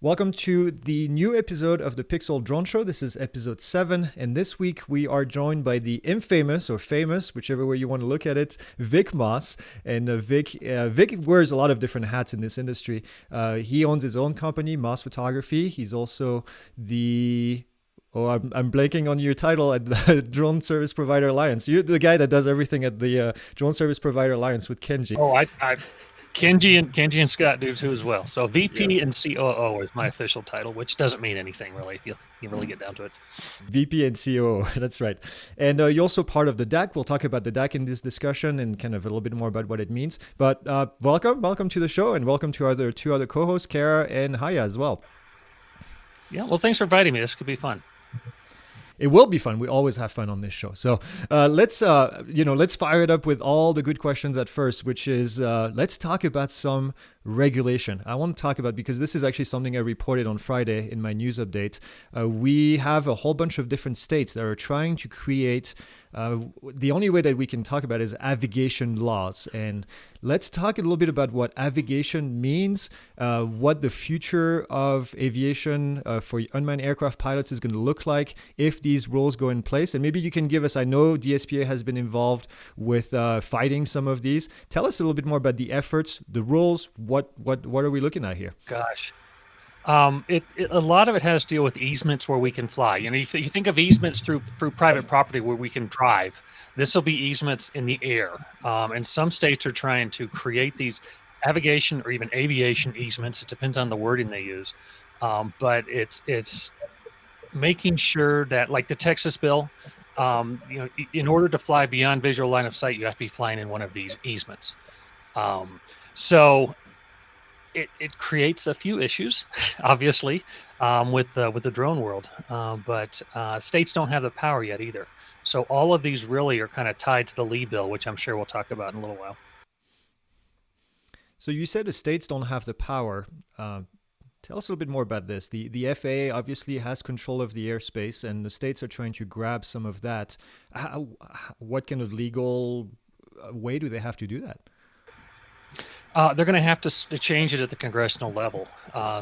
Welcome to the new episode of the piXL Drone Show. This is episode 7, and this week we are joined by the infamous or famous, whichever way you want to look at it, Vic Moss. And Vic wears a lot of different hats in this industry. He owns his own company, Moss Photography. He's also the I'm blanking on your title at the Drone Service Provider Alliance. You're the guy that does everything at the Drone Service Provider Alliance with Kenji. Oh, I Kenji and Scott do too as well. So VP and COO is my official title, which doesn't mean anything really if you really get down to it. VP and COO, that's right. And you're also part of the DAC. We'll talk about the DAC in this discussion and kind of a little bit more about what it means. But welcome to the show, and welcome to our two other co-hosts, Kara and Haye as well. Yeah, well, thanks for inviting me. This could be fun. It will be fun. We always have fun on this show. So let's fire it up with all the good questions at first, which is let's talk about some regulation. I want to talk about, because this is actually something I reported on Friday in my news update. We have a whole bunch of different states that are trying to create the only way that we can talk about is avigation laws. And let's talk a little bit about what avigation means, what the future of aviation for unmanned aircraft pilots is going to look like if these rules go in place. And maybe you can give us, I know DSPA has been involved with fighting some of these. Tell us a little bit more about the efforts, the rules, what are we looking at here? Gosh. A lot of it has to deal with easements where we can fly. You think of easements through private property where we can drive. This will be easements in the air. And some states are trying to create these avigation or even aviation easements. It depends on the wording they use. But it's making sure that, like the Texas bill, in order to fly beyond visual line of sight, you have to be flying in one of these easements. So it creates a few issues, obviously, with the drone world, but states don't have the power yet either. So all of these really are kind of tied to the Lee bill, which I'm sure we'll talk about in a little while. So you said the states don't have the power. Tell us a little bit more about this. The FAA obviously has control of the airspace, and the states are trying to grab some of that. What kind of legal way do they have to do that? They're going to have to change it at the congressional level.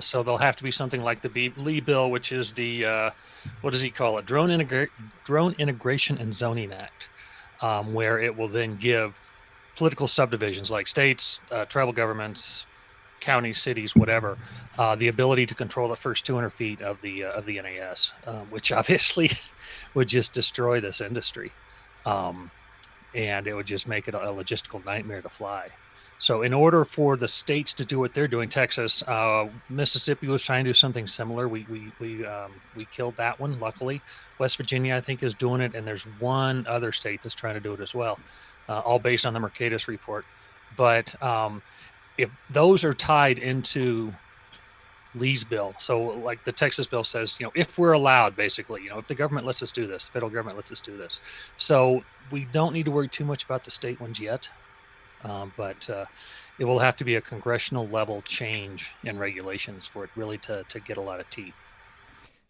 So there'll have to be something like the Lee bill, which is the, what does he call it? Drone Integration and Zoning Act, where it will then give political subdivisions like states, tribal governments, counties, cities, whatever, the ability to control the first 200 feet of the NAS, which obviously would just destroy this industry. And it would just make it a logistical nightmare to fly. So in order for the states to do what they're doing, Texas, Mississippi was trying to do something similar. We killed that one, luckily. West Virginia, I think, is doing it, and there's one other state that's trying to do it as well, all based on the Mercatus report. But if those are tied into Lee's bill, so like the Texas bill says, if we're allowed, basically, if the government lets us do this, the federal government lets us do this. So we don't need to worry too much about the state ones yet. But it will have to be a congressional level change in regulations for it really to get a lot of teeth.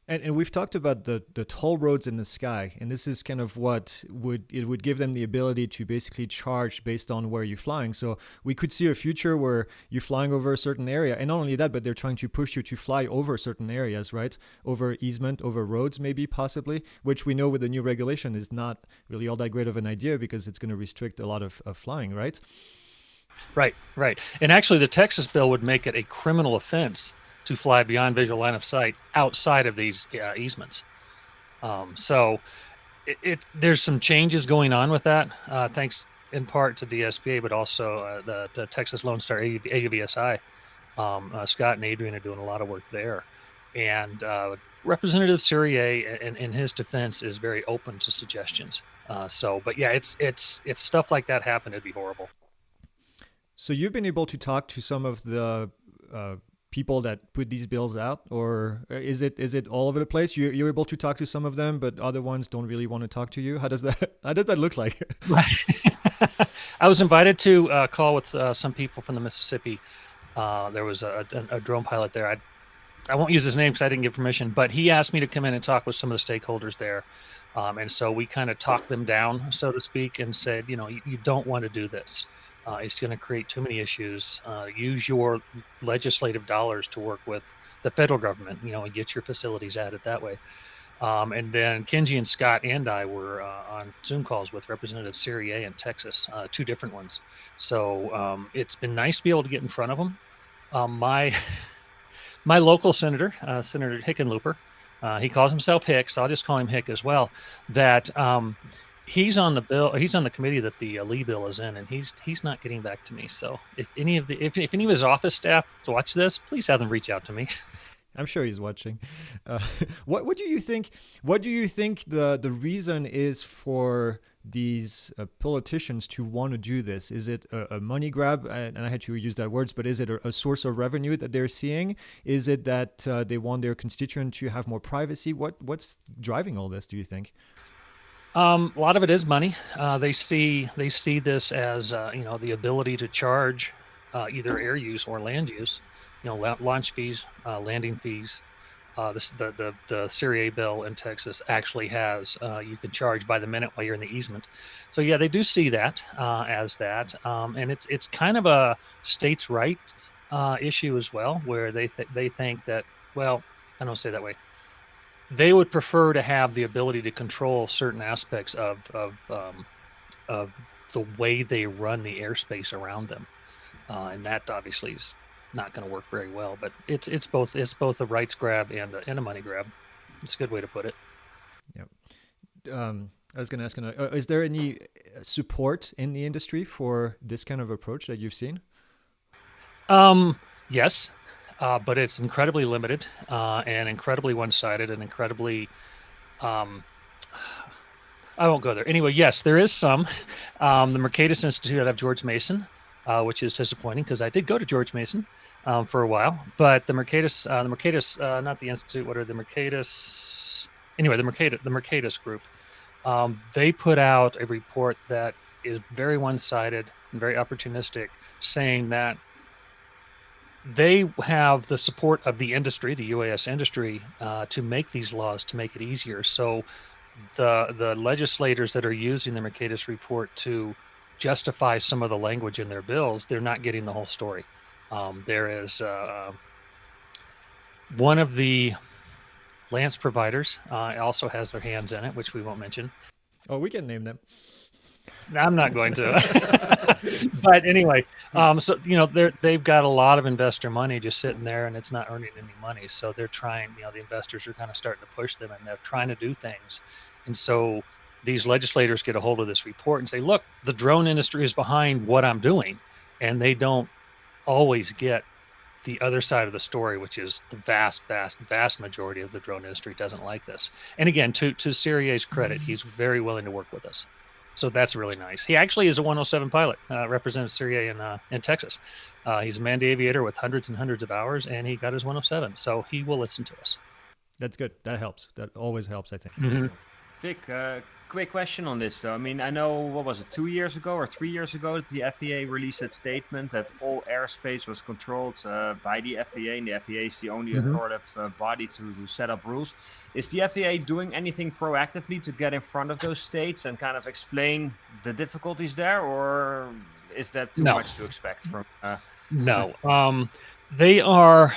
And we've talked about the toll roads in the sky, and this is kind of what would give them the ability to basically charge based on where you're flying. So we could see a future where you're flying over a certain area, and not only that, but they're trying to push you to fly over certain areas, right? Over easement, over roads, maybe, possibly, which we know with the new regulation is not really all that great of an idea because it's going to restrict a lot of flying, right? Right. And actually, the Texas bill would make it a criminal offense to fly beyond visual line of sight outside of these easements. So there's some changes going on with that, thanks in part to DSPA, but also the Texas Lone Star AVSI. Scott and Adrian are doing a lot of work there. And Representative Syrier, in his defense, is very open to suggestions. But yeah, it's if stuff like that happened, it'd be horrible. So you've been able to talk to some of the people that put these bills out, or is it all over the place? You're able to talk to some of them, but other ones don't really want to talk to you. How does that look like? Right. I was invited to call with some people from the Mississippi. There was a drone pilot there. I won't use his name because I didn't give permission, but he asked me to come in and talk with some of the stakeholders there. And so we kind of talked them down, so to speak, and said, you don't want to do this. It's going to create too many issues. Use your legislative dollars to work with the federal government, and get your facilities added that way. And then Kenji and Scott and I were on Zoom calls with Representative Syrier in Texas, 2 different ones. So it's been nice to be able to get in front of them. My my local senator, Senator Hickenlooper, he calls himself Hick, so I'll just call him Hick as well. That he's on the bill. He's on the committee that the Lee bill is in, and he's not getting back to me. So if any of his office staff watch this, please have them reach out to me. I'm sure he's watching. What do you think? What do you think the reason is for these politicians to want to do this? Is it a money grab? And I had to use that words, but is it a source of revenue that they're seeing? Is it that they want their constituent to have more privacy? What's driving all this, do you think? A lot of it is money. They see this as the ability to charge either air use or land use. Launch fees, landing fees. The Serie A bill in Texas actually has you can charge by the minute while you're in the easement. So yeah, they do see that as that, and it's kind of a states' rights issue as well, where they think that, well, I don't say it that way. They would prefer to have the ability to control certain aspects of the way they run the airspace around them, and that obviously is not going to work very well. But it's both a rights grab and a money grab. It's a good way to put it. Yeah. I was going to ask, is there any support in the industry for this kind of approach that you've seen? Yes, but it's incredibly limited and incredibly one-sided and incredibly. I won't go there. Anyway, yes, there is some. The Mercatus Institute out of George Mason, which is disappointing because I did go to George Mason for a while. But the Mercatus, not the Institute. What are the Mercatus? Anyway, the Mercatus group. They put out a report that is very one-sided and very opportunistic, saying that they have the support of the industry, the UAS industry, to make these laws, to make it easier. So the legislators that are using the Mercatus report to justify some of the language in their bills, they're not getting the whole story. There is one of the LAANC providers also has their hands in it, which we won't mention. Oh, we can name them. I'm not going to. But anyway, so they've got a lot of investor money just sitting there, and it's not earning any money. So they're trying. The investors are kind of starting to push them, and they're trying to do things. And so these legislators get a hold of this report and say, "Look, the drone industry is behind what I'm doing," and they don't always get the other side of the story, which is the vast majority of the drone industry doesn't like this. And again, to Syrier's credit, he's very willing to work with us. So that's really nice. He actually is a 107 pilot, Representative Syrier in Texas. He's a manned aviator with hundreds and hundreds of hours, and he got his 107. So he will listen to us. That's good. That helps. That always helps, I think. Mm-hmm. Vic, quick question on this though. I mean, I know, what was it, 2 years ago or 3 years ago that the FAA released its statement that all airspace was controlled by the FAA, and the FAA is the only authoritative body to set up rules. Is the FAA doing anything proactively to get in front of those states and kind of explain the difficulties there, or is that too much to expect from? No, they are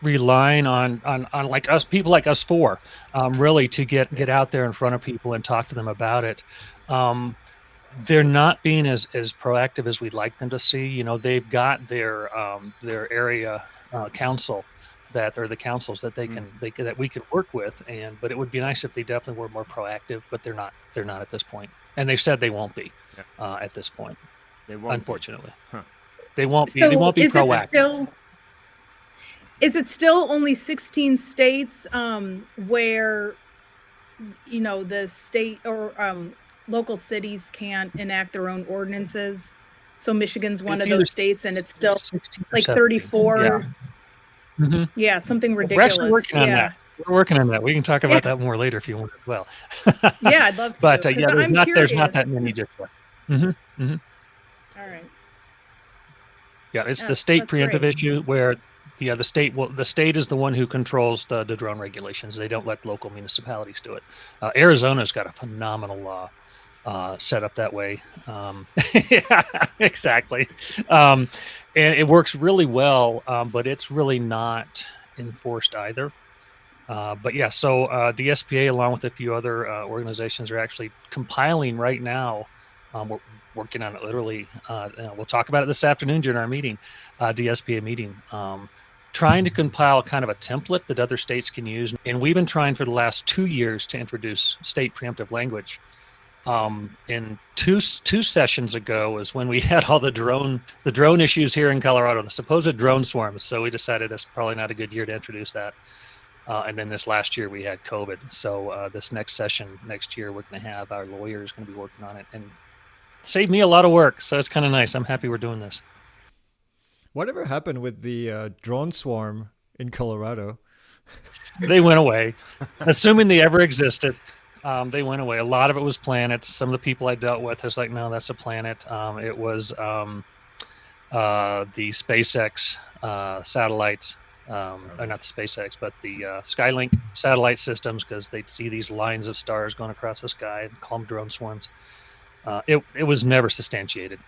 relying on like us, people like us four, really to get out there in front of people and talk to them about it. They're not being as proactive as we'd like them to see. They've got their area council or the councils that that we could work with, but it would be nice if they definitely were more proactive, but they're not at this point, and they've said they won't be at this point. They won't, unfortunately. They won't be. They won't be proactive. Is it still only 16 states where, the state or local cities can't enact their own ordinances? So Michigan's one of those states, and it's still like 34. Yeah. Mm-hmm. Yeah, something ridiculous. We're actually working on that. We're working on that. We can talk about that more later if you want as well. Yeah, I'd love to. But there's not that many just yet. Mm-hmm. Mm-hmm. All right. Yeah, it's the state preemptive issue where the state is the one who controls the drone regulations. They don't let local municipalities do it. Arizona's got a phenomenal law set up that way. Yeah, exactly. And it works really well, but it's really not enforced either. But yeah, so DSPA, along with a few other organizations, are actually compiling right now. We're working on it literally. We'll talk about it this afternoon during our meeting, DSPA meeting, trying to compile kind of a template that other states can use. And we've been trying for the last 2 years to introduce state preemptive language. In two sessions ago was when we had all the drone issues here in Colorado, the supposed drone swarms. So we decided it's probably not a good year to introduce that. And then this last year we had COVID. So this next session next year, we're going to have our lawyers going to be working on it, and it saved me a lot of work. So it's kind of nice. I'm happy we're doing this. Whatever happened with the drone swarm in Colorado? They went away, assuming they ever existed. They went away. A lot of it was planets. Some of the people I dealt with was like, no, that's a planet. It was the SpaceX satellites. Or not SpaceX, but the Skylink satellite systems, because they'd see these lines of stars going across the sky and call them drone swarms. It was never substantiated,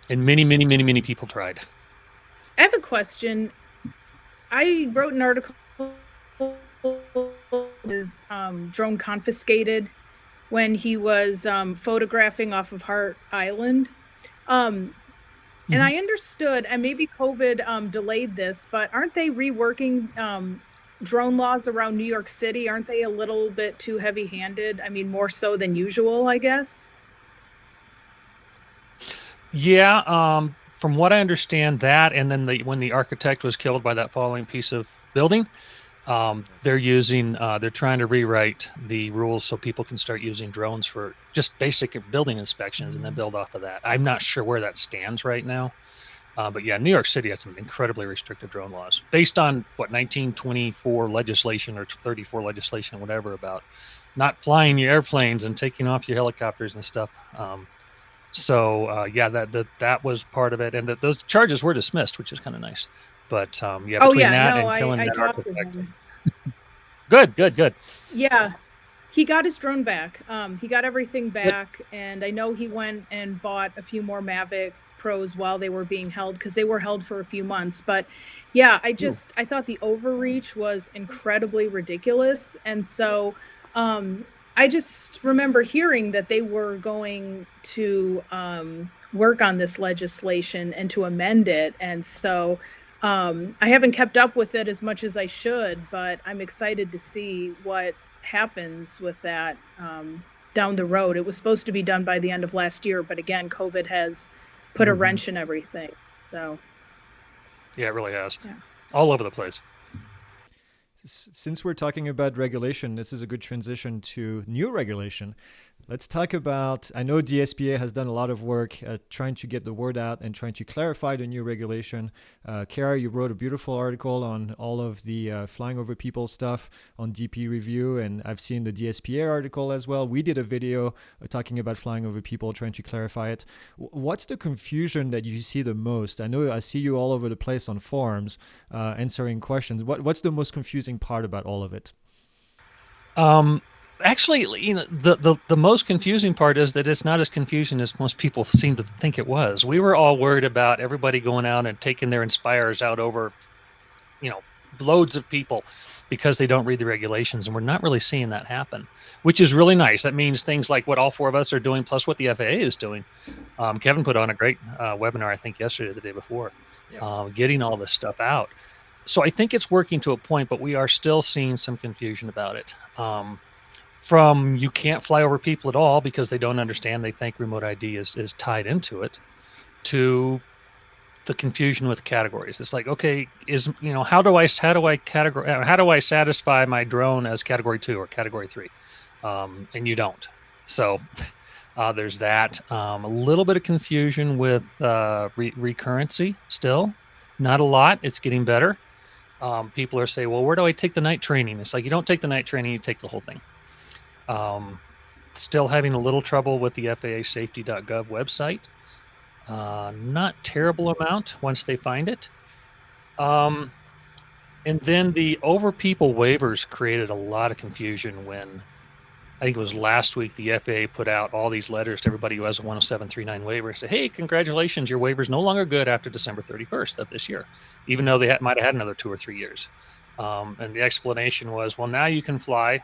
and many people tried. I have a question. I wrote an article. His drone confiscated when he was photographing off of Hart Island. And I understood, and maybe COVID delayed this, but aren't they reworking drone laws around New York City? Aren't they a little bit too heavy-handed? I mean, more so than usual, I guess. Yeah, from what I understand, that, and then when the architect was killed by that falling piece of building, they're trying to rewrite the rules so people can start using drones for just basic building inspections and then build off of that. I'm not sure where that stands right now. But yeah, New York City has some incredibly restrictive drone laws based on 1924 legislation or 34 legislation, whatever, about not flying your airplanes and taking off your helicopters and stuff. Yeah, that was part of it. And those charges were dismissed, which is kind of nice. But yeah, between that and killing that architect. Good. Yeah, he got his drone back. He got everything back, and I know he went and bought a few more Mavic Pros while they were being held, because they were held for a few months. But yeah, I thought the overreach was incredibly ridiculous, and so I just remember hearing that they were going to work on this legislation and to amend it, and so I haven't kept up with it as much as I should, but I'm excited to see what happens with that down the road. It was supposed to be done by the end of last year, but again, COVID has put a wrench in everything. So yeah, it really has. Yeah. All over the place. Since we're talking about regulation, this is a good transition to new regulation. Let's talk about, I know DSPA has done a lot of work trying to get the word out and trying to clarify the new regulation. Kara, you wrote a beautiful article on all of the flying over people stuff on DP Review, and I've seen the DSPA article as well. We did a video talking about flying over people, trying to clarify it. What's the confusion that you see the most? I know I see you all over the place on forums answering questions. What's the most confusing part about all of it? Actually, the most confusing part is that it's not as confusing as most people seem to think it was. We were all worried about everybody going out and taking their Inspires out over, loads of people because they don't read the regulations, and we're not really seeing that happen, which is really nice. That means things like what all four of us are doing, plus what the FAA is doing. Kevin put on a great webinar, I think yesterday or the day before, getting all this stuff out. So I think it's working to a point, but we are still seeing some confusion about it. From you can't fly over people at all because they don't understand, they think remote ID is tied into it, to the confusion with categories. It's like, okay, how do I satisfy my drone as category 2 or category 3? And you don't. So there's that. A little bit of confusion with recurrency still. Not a lot. It's getting better. People are saying, well, where do I take the night training? It's like, you don't take the night training, you take the whole thing. Still having a little trouble with the FAA safety.gov website. Not terrible amount once they find it. And then the over people waivers created a lot of confusion when I think it was last week, the FAA put out all these letters to everybody who has a 10739 waiver and said, hey, congratulations, your waiver is no longer good after December 31st of this year, even though they might have had another 2 or 3 years. And the explanation was, well, now you can fly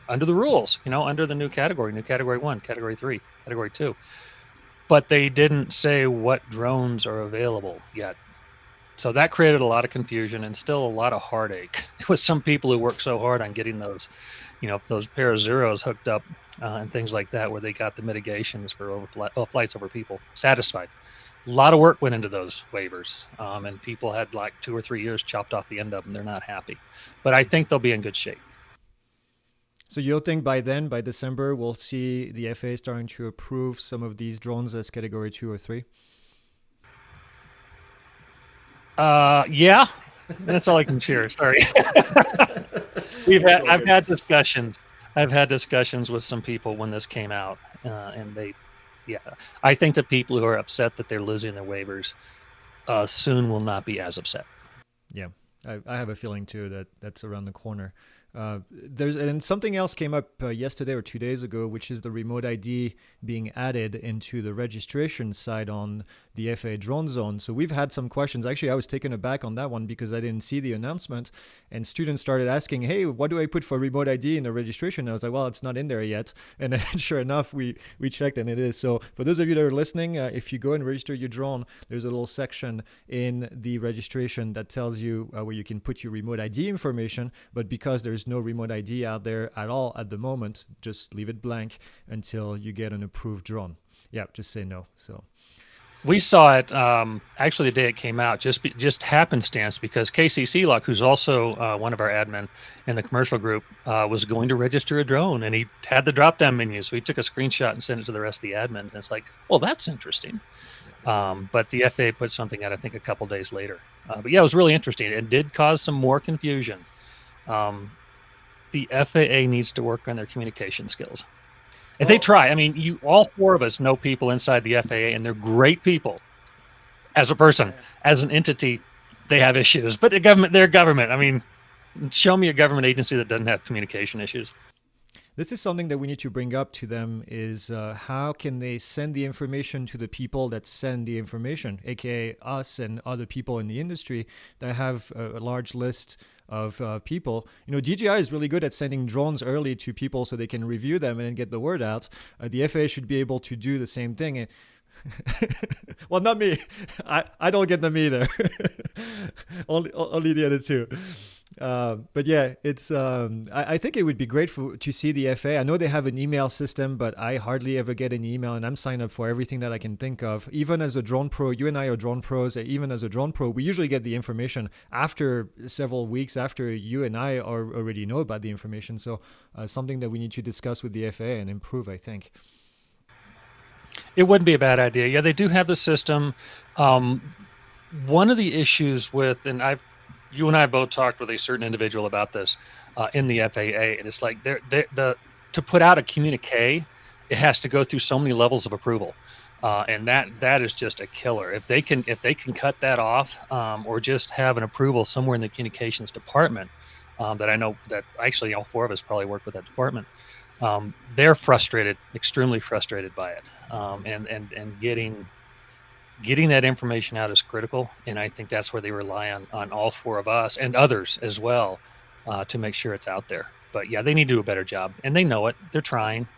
under the rules, under the new category 1, category 3, category 2. But they didn't say what drones are available yet. So that created a lot of confusion and still a lot of heartache with some people who work so hard on getting those, those pair of zeros hooked up and things like that, where they got the mitigations for flights over people satisfied. A lot of work went into those waivers, and people had like 2 or 3 years chopped off the end of them. They're not happy, but I think they'll be in good shape. So you'll think by December, we'll see the FAA starting to approve some of these drones as category 2 or 3? Yeah, that's all I can share. Sorry. I've had discussions with some people when this came out, and I think the people who are upset that they're losing their waivers soon will not be as upset. Yeah, I have a feeling too that that's around the corner. And something else came up yesterday or 2 days ago, which is the remote ID being added into the registration side on the FAA drone zone. So we've had some questions. Actually, I was taken aback on that one because I didn't see the announcement, and students started asking, hey, what do I put for remote ID in the registration? And I was like, well, it's not in there yet. And then sure enough, we checked and it is. So for those of you that are listening, if you go and register your drone, there's a little section in the registration that tells you where you can put your remote ID information. But because there's no remote ID out there at all at the moment, just leave it blank until you get an approved drone. Yeah, just say no. So we saw it actually the day it came out, just happenstance, because Casey Sealock, who's also one of our admin in the commercial group, was going to register a drone, and he had the drop-down menu. So he took a screenshot and sent it to the rest of the admins. And it's like, well, that's interesting. But the FAA put something out, I think, a couple days later. But yeah, it was really interesting. It did cause some more confusion. The FAA needs to work on their communication skills. If they try, I mean, all 4 of us know people inside the FAA, and they're great people. As a person, as an entity, they have issues. But they're government. I mean, show me a government agency that doesn't have communication issues. This is something that we need to bring up to them is how can they send the information to the people that send the information, aka us and other people in the industry that have a large list of people. DJI is really good at sending drones early to people so they can review them and then get the word out. The FAA should be able to do the same thing. Well, not me. I don't get them either. only the other 2. But yeah, it's. I think it would be great to see the FAA. I know they have an email system, but I hardly ever get an email, and I'm signed up for everything that I can think of. Even as a drone pro, you and I are drone pros. Even as a drone pro, we usually get the information after several weeks after you and I already know about the information. So something that we need to discuss with the FAA and improve, I think. It wouldn't be a bad idea. Yeah, they do have the system. One of the issues with, and you and I both talked with a certain individual about this in the FAA, and it's like to put out a communique, it has to go through so many levels of approval, and that is just a killer. If they can cut that off, or just have an approval somewhere in the communications department, that I know that actually all 4 of us probably work with that department. They're frustrated, extremely frustrated by it, and getting that information out is critical, and I think that's where they rely on all 4 of us and others as well to make sure it's out there. But yeah, they need to do a better job, and they know it. They're trying.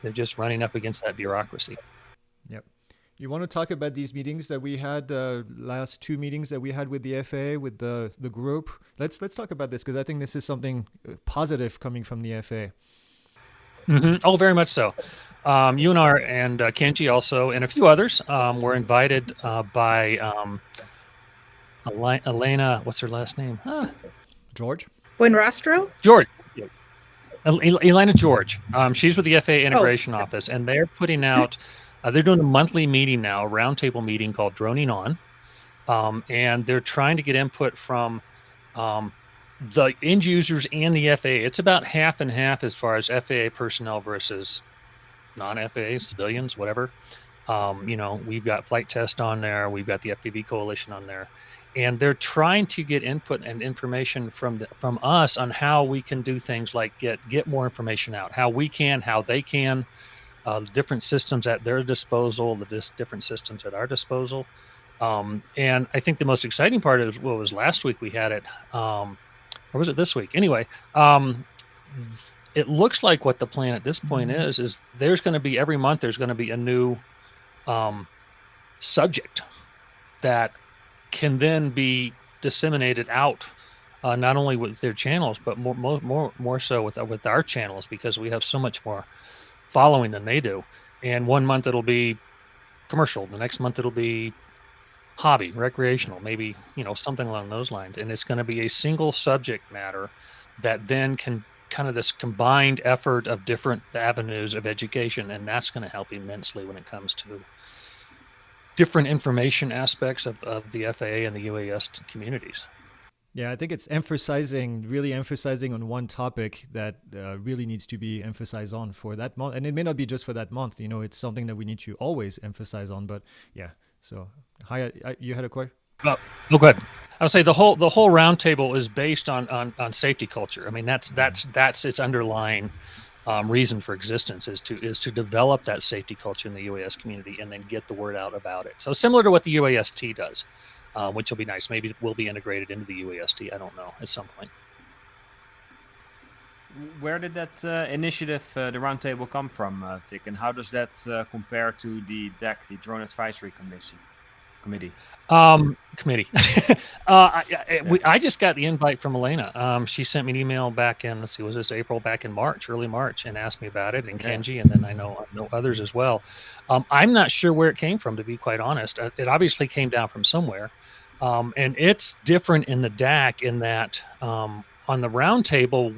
They're just running up against that bureaucracy. Yep. You want to talk about these meetings that we had, last 2 meetings that we had with the FAA, with the group? Let's talk about this, because I think this is something positive coming from the FAA. Mm-hmm. Oh, very much so. You and Kenji also, and a few others, were invited by Elena. What's her last name? George. Buenrostro? George. Elena George. She's with the FAA Integration Office, and they're putting out. They're doing a monthly meeting now, a roundtable meeting called Droning On, and they're trying to get input from the end users and the FAA. It's about half and half as far as FAA personnel versus non-FAA civilians, whatever. We've got Flight Test on there. We've got the FPV Coalition on there. and they're trying to get input and information from us on how we can do things like get more information out, how we can, how they can, the different systems at their disposal, the different systems at our disposal. And I think the most exciting part is what was last week we had it, or was it this week? Anyway, it looks like what the plan at this point is there's going to be every month there's going to be a new subject that can then be disseminated out, not only with their channels, but more so with our channels, because we have so much more following than they do. And one month it'll be commercial, the next month it'll be hobby, recreational, maybe, something along those lines. And it's going to be a single subject matter that then can kind of this combined effort of different avenues of education. And that's going to help immensely when it comes to different information aspects of the FAA and the UAS communities. Yeah, I think it's really emphasizing on one topic that really needs to be emphasized on for that month. And it may not be just for that month, it's something that we need to always emphasize on. But yeah, so Haye, you had a question? Oh, go ahead. I would say the whole roundtable is based on safety culture. I mean, that's its underlying reason for existence is to develop that safety culture in the UAS community and then get the word out about it. So similar to what the UAST does. Which will be nice. Maybe it will be integrated into the UAST. I don't know, at some point. Where did that initiative, the roundtable, come from, Vic? And how does that compare to the DAC, the Drone Advisory Committee? I just got the invite from Elena. She sent me an email back in, was this April? Back in early March, and asked me about it, and Kenji, and then I know others as well. I'm not sure where it came from, to be quite honest. It obviously came down from somewhere. And it's different in the DAC in that on the roundtable,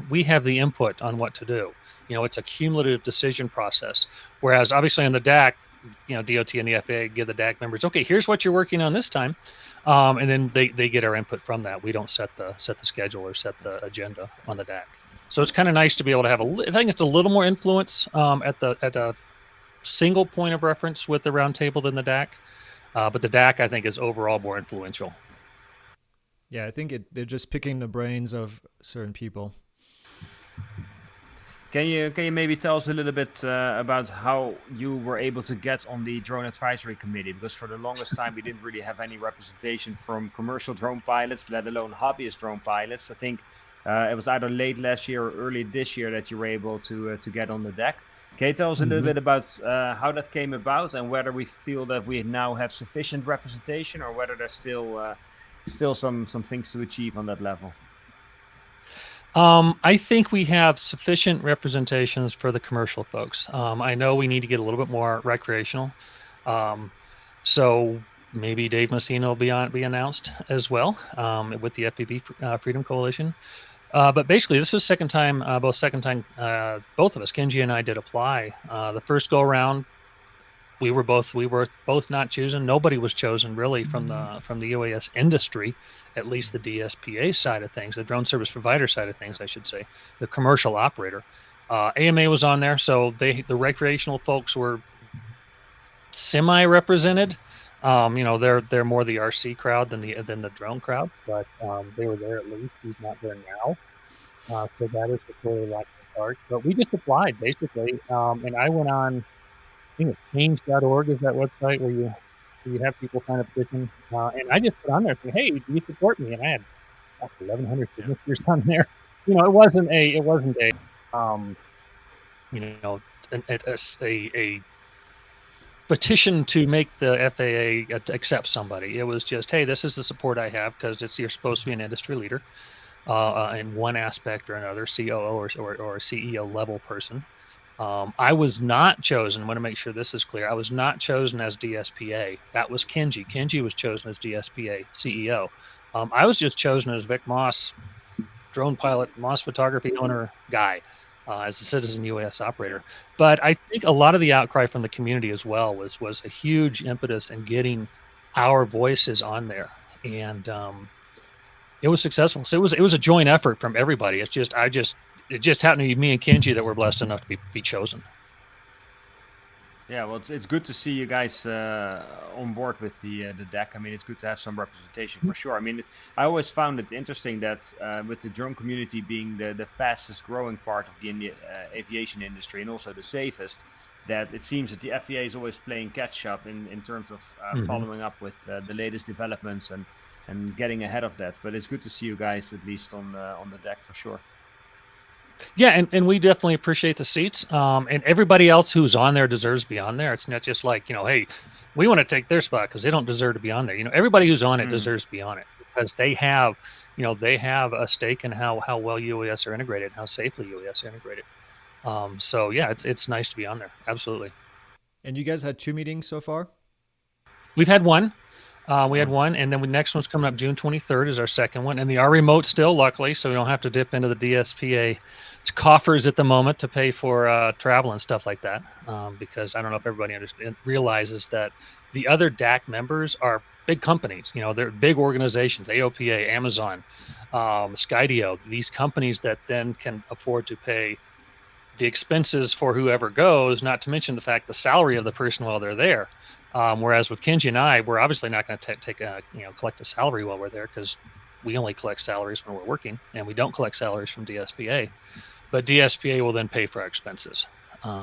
we have the input on what to do. It's a cumulative decision process. Whereas obviously on the DAC, DOT and the FAA give the DAC members, okay, here's what you're working on this time. And then they get our input from that. We don't set the schedule or set the agenda on the DAC. So it's kind of nice to be able to have I think it's a little more influence at a single point of reference with the roundtable than the DAC. But the DAC, I think, is overall more influential. Yeah, I think they're just picking the brains of certain people. Can you maybe tell us a little bit about how you were able to get on the Drone Advisory Committee? Because for the longest time, we didn't really have any representation from commercial drone pilots, let alone hobbyist drone pilots. I think it was either late last year or early this year that you were able to get on the DAC. Can you tell us a little bit about how that came about and whether we feel that we now have sufficient representation or whether there's still some things to achieve on that level? I think we have sufficient representations for the commercial folks. I know we need to get a little bit more recreational. So maybe Dave Messina will be announced as well with the FPV Freedom Coalition. But basically, this was second time. Both of us, Kenji and I, did apply. The first go around, we were both not chosen. Nobody was chosen really from the UAS industry, at least the DSPA side of things, the drone service provider side of things, I should say, the commercial operator. AMA was on there, so the recreational folks were semi-represented. They're more the RC crowd than the drone crowd, but they were there at least. He's not there now, so that is totally locked in part. But we just applied basically, and I went on. I think it's change.org is that website where you have people sign a petition, and I just put on there saying, "Hey, do you support me?" And I had 1,100 signatures on there. It wasn't a petition to make the FAA accept somebody. It was just, hey, this is the support I have because you're supposed to be an industry leader in one aspect or another, COO or CEO level person. I was not chosen. I want to make sure this is clear. I was not chosen as DSPA. That was Kenji. Kenji was chosen as DSPA CEO. I was just chosen as Vic Moss, drone pilot, Moss photography owner guy. As a citizen UAS operator. But I think a lot of the outcry from the community as well was a huge impetus in getting our voices on there. And it was successful. So it was a joint effort from everybody. It just happened to be me and Kenji that were blessed enough to be chosen. Yeah, well, it's good to see you guys on board with the deck. I mean, it's good to have some representation for sure. I mean, I always found it interesting that with the drone community being the fastest growing part of the aviation industry and also the safest, that it seems that the FAA is always playing catch up in terms of following up with the latest developments and getting ahead of that. But it's good to see you guys at least on the deck for sure. Yeah, and we definitely appreciate the seats. And everybody else who's on there deserves to be on there. It's not just like, hey, we want to take their spot because they don't deserve to be on there. Everybody who's on it deserves to be on it because they have, they have a stake in how well UAS are integrated, how safely UAS are integrated. So yeah, it's nice to be on there. Absolutely. And you guys had 2 meetings so far? We've had one. We had one, and then the next one's coming up June 23rd is our second one, and they are remote still, luckily, so we don't have to dip into the DSPA coffers at the moment to pay for travel and stuff like that, because I don't know if everybody realizes that the other DAC members are big companies. They're big organizations, AOPA, Amazon, Skydio, these companies that then can afford to pay the expenses for whoever goes, not to mention the fact the salary of the person while they're there. Whereas with Kenji and I, we're obviously not going to collect a salary while we're there because we only collect salaries when we're working, and we don't collect salaries from DSPA. But DSPA will then pay for our expenses.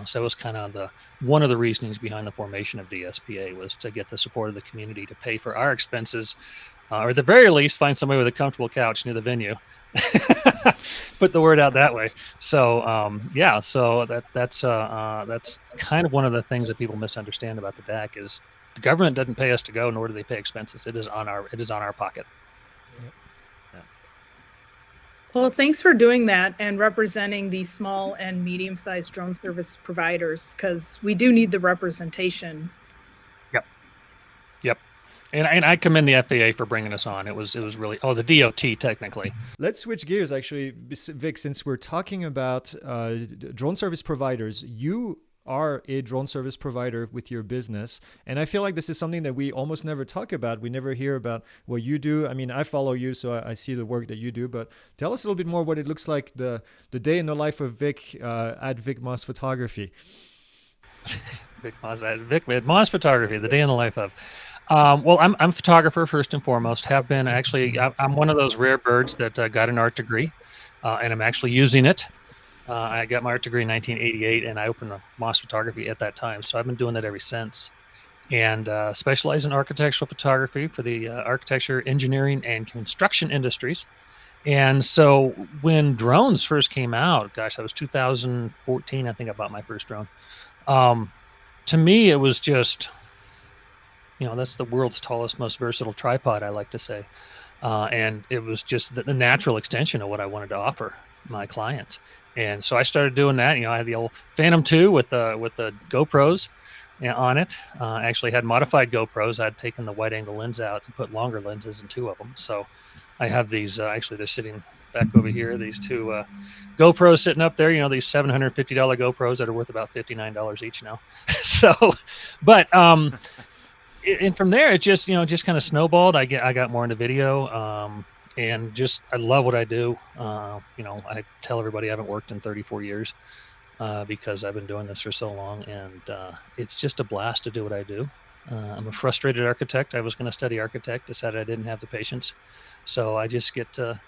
So it was kind of one of the reasonings behind the formation of DSPA was to get the support of the community to pay for our expenses, or at the very least, find somebody with a comfortable couch near the venue. Put the word out that way. So yeah, so that's kind of one of the things that people misunderstand about the DAC is the government doesn't pay us to go, nor do they pay expenses. It is on our pocket. Yep. Yeah. Well, thanks for doing that and representing the small and medium-sized drone service providers, because we do need the representation. Yep. And I commend the FAA for bringing us on. It was really the DOT technically. Let's switch gears, actually, Vic. Since we're talking about drone service providers, you are a drone service provider with your business, and I feel like this is something that we almost never talk about. We never hear about what you do. I mean, I follow you, so I see the work that you do. But tell us a little bit more what it looks like the day in the life of Vic at Vic Moss Photography. Vic Moss Photography, the day in the life of. Well, I'm a photographer first and foremost. Have been actually. I'm one of those rare birds that got an art degree, and I'm actually using it. I got my art degree in 1988, and I opened a Moss Photography at that time. So I've been doing that ever since, and specialize in architectural photography for the architecture, engineering, and construction industries. And so when drones first came out, gosh, that was 2014. I think I bought my first drone. To me, it was just. That's the world's tallest, most versatile tripod, I like to say. And it was just the natural extension of what I wanted to offer my clients. And so I started doing that. I had the old Phantom 2 with the GoPros on it. Actually had modified GoPros. I'd taken the wide angle lens out and put longer lenses in 2 of them. So I have these, actually they're sitting back over here, these 2 GoPros sitting up there, these $750 GoPros that are worth about $59 each now. So, but, and from there, it just kind of snowballed. I got more into video, and just I love what I do. I tell everybody I haven't worked in 34 years because I've been doing this for so long, and it's just a blast to do what I do. I'm a frustrated architect. I was going to study architect, decided I didn't have the patience, so I just get to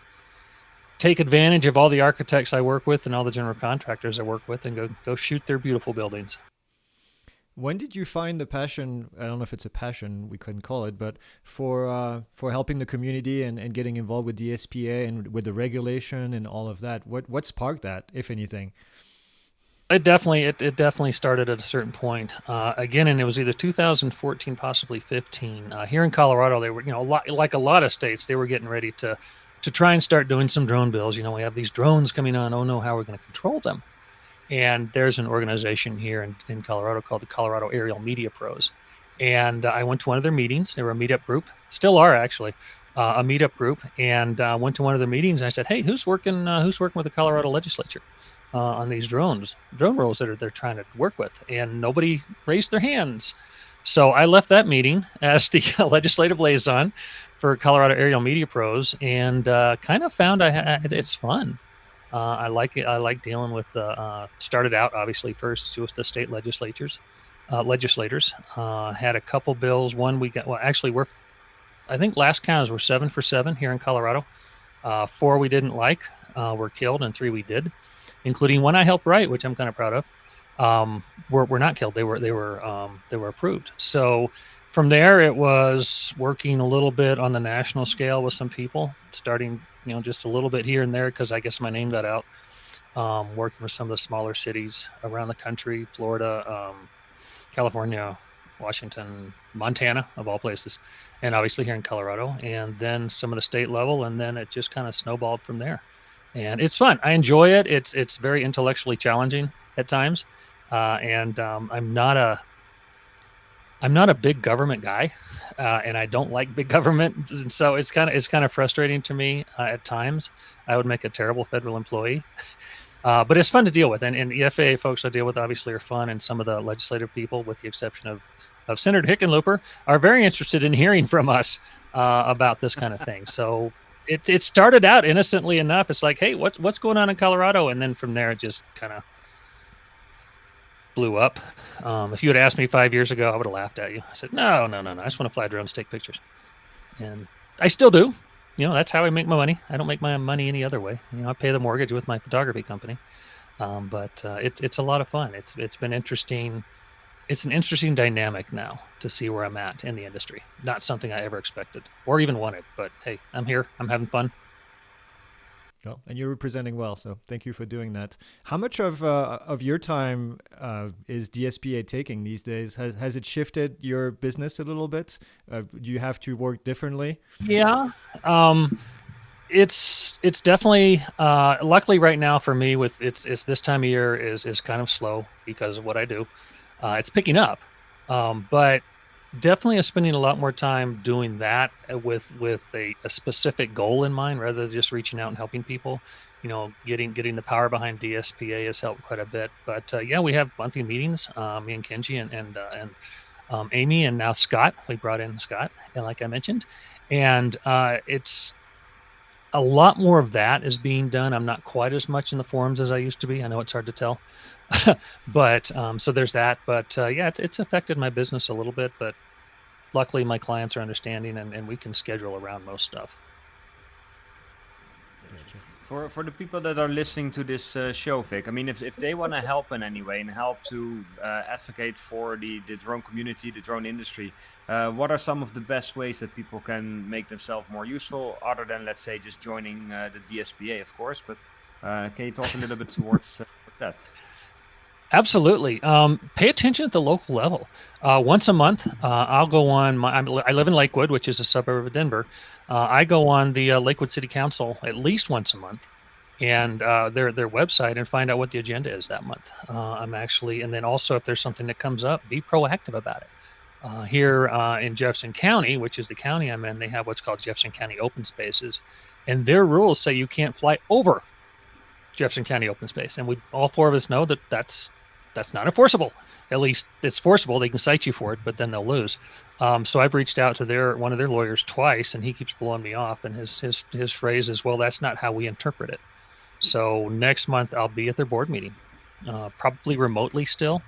take advantage of all the architects I work with and all the general contractors I work with, and go shoot their beautiful buildings. When did you find the passion? I don't know if it's a passion, we couldn't call it, but for helping the community and getting involved with DSPA and with the regulation and all of that? What sparked that, if anything? It definitely started at a certain point. Again, and it was either 2014, possibly 15. Here in Colorado, they were, like a lot of states, they were getting ready to try and start doing some drone bills. We have these drones coming on. Oh no, how are we going to control them? And there's an organization here in Colorado called the Colorado Aerial Media Pros. And I went to one of their meetings. They were a meetup group, still are actually, a meetup group. And went to one of their meetings. And I said, hey, who's working with the Colorado legislature on these drone rules that they're trying to work with? And nobody raised their hands. So I left that meeting as the legislative liaison for Colorado Aerial Media Pros, and kind of found it's fun. I like it. I like dealing with started out obviously first with the state legislatures, legislators. Had a couple bills. One we got. Well, actually, I think last count we're 7 for 7 here in Colorado. 4 we didn't like, were killed, and 3 we did, including one I helped write, which I'm kind of proud of. Were not killed. They were approved. So from there, it was working a little bit on the national scale with some people, starting just a little bit here and there because I guess my name got out. Working with some of the smaller cities around the country, Florida, California, Washington, Montana, of all places, and obviously here in Colorado, and then some of the state level, and then it just kind of snowballed from there. And it's fun. I enjoy it. It's very intellectually challenging at times, and I'm not a big government guy, and I don't like big government, and so it's kind of frustrating to me at times. I would make a terrible federal employee. But it's fun to deal with, and the FAA folks I deal with obviously are fun, and some of the legislative people, with the exception of Senator Hickenlooper, are very interested in hearing from us about this kind of thing. So it started out innocently enough. It's like, hey, what's going on in Colorado? And then from there, it just kind of blew up. If you had asked me 5 years ago, I would have laughed at you. I said, no. I just want to fly drones, take pictures. And I still do. That's how I make my money. I don't make my money any other way. I pay the mortgage with my photography company. But it's a lot of fun. It's been interesting. It's an interesting dynamic now to see where I'm at in the industry. Not something I ever expected or even wanted, but hey, I'm here. I'm having fun. Oh, and you're representing well, so thank you for doing that. How much of your time is DSPA taking these days? Has it shifted your business a little bit? Do you have to work differently? Yeah, it's definitely. Luckily, right now for me, with it's this time of year is kind of slow because of what I do. It's picking up, but definitely I'm spending a lot more time doing that with a specific goal in mind rather than just reaching out and helping people. Getting the power behind DSPA has helped quite a bit. But yeah, we have monthly meetings. Me and Kenji and Amy, and now Scott. We brought in Scott, like I mentioned, and it's a lot more of that is being done. I'm not quite as much in the forums as I used to be. I know it's hard to tell. But so there's that. But yeah, it's affected my business a little bit. But luckily, my clients are understanding, and we can schedule around most stuff. For the people that are listening to this show, Vic, I mean, if they want to help in any way and help to advocate for the drone community, the drone industry, what are some of the best ways that people can make themselves more useful, other than, let's say, just joining the DSPA, of course? But can you talk a little bit towards that? Absolutely. Pay attention at the local level. Once a month, I'll go on. I live in Lakewood, which is a suburb of Denver. I go on the Lakewood City Council at least once a month, and their website, and find out what the agenda is that month. And then also if there's something that comes up, be proactive about it. Here in Jefferson County, which is the county I'm in, they have what's called Jefferson County Open Spaces, and their rules say you can't fly over Jefferson County Open Space, and all 4 of us know that that's not enforceable. At least it's forcible. They can cite you for it, but then they'll lose. So I've reached out to one of their lawyers twice, and he keeps blowing me off. And his phrase is, "Well, that's not how we interpret it." So next month I'll be at their board meeting, probably remotely still,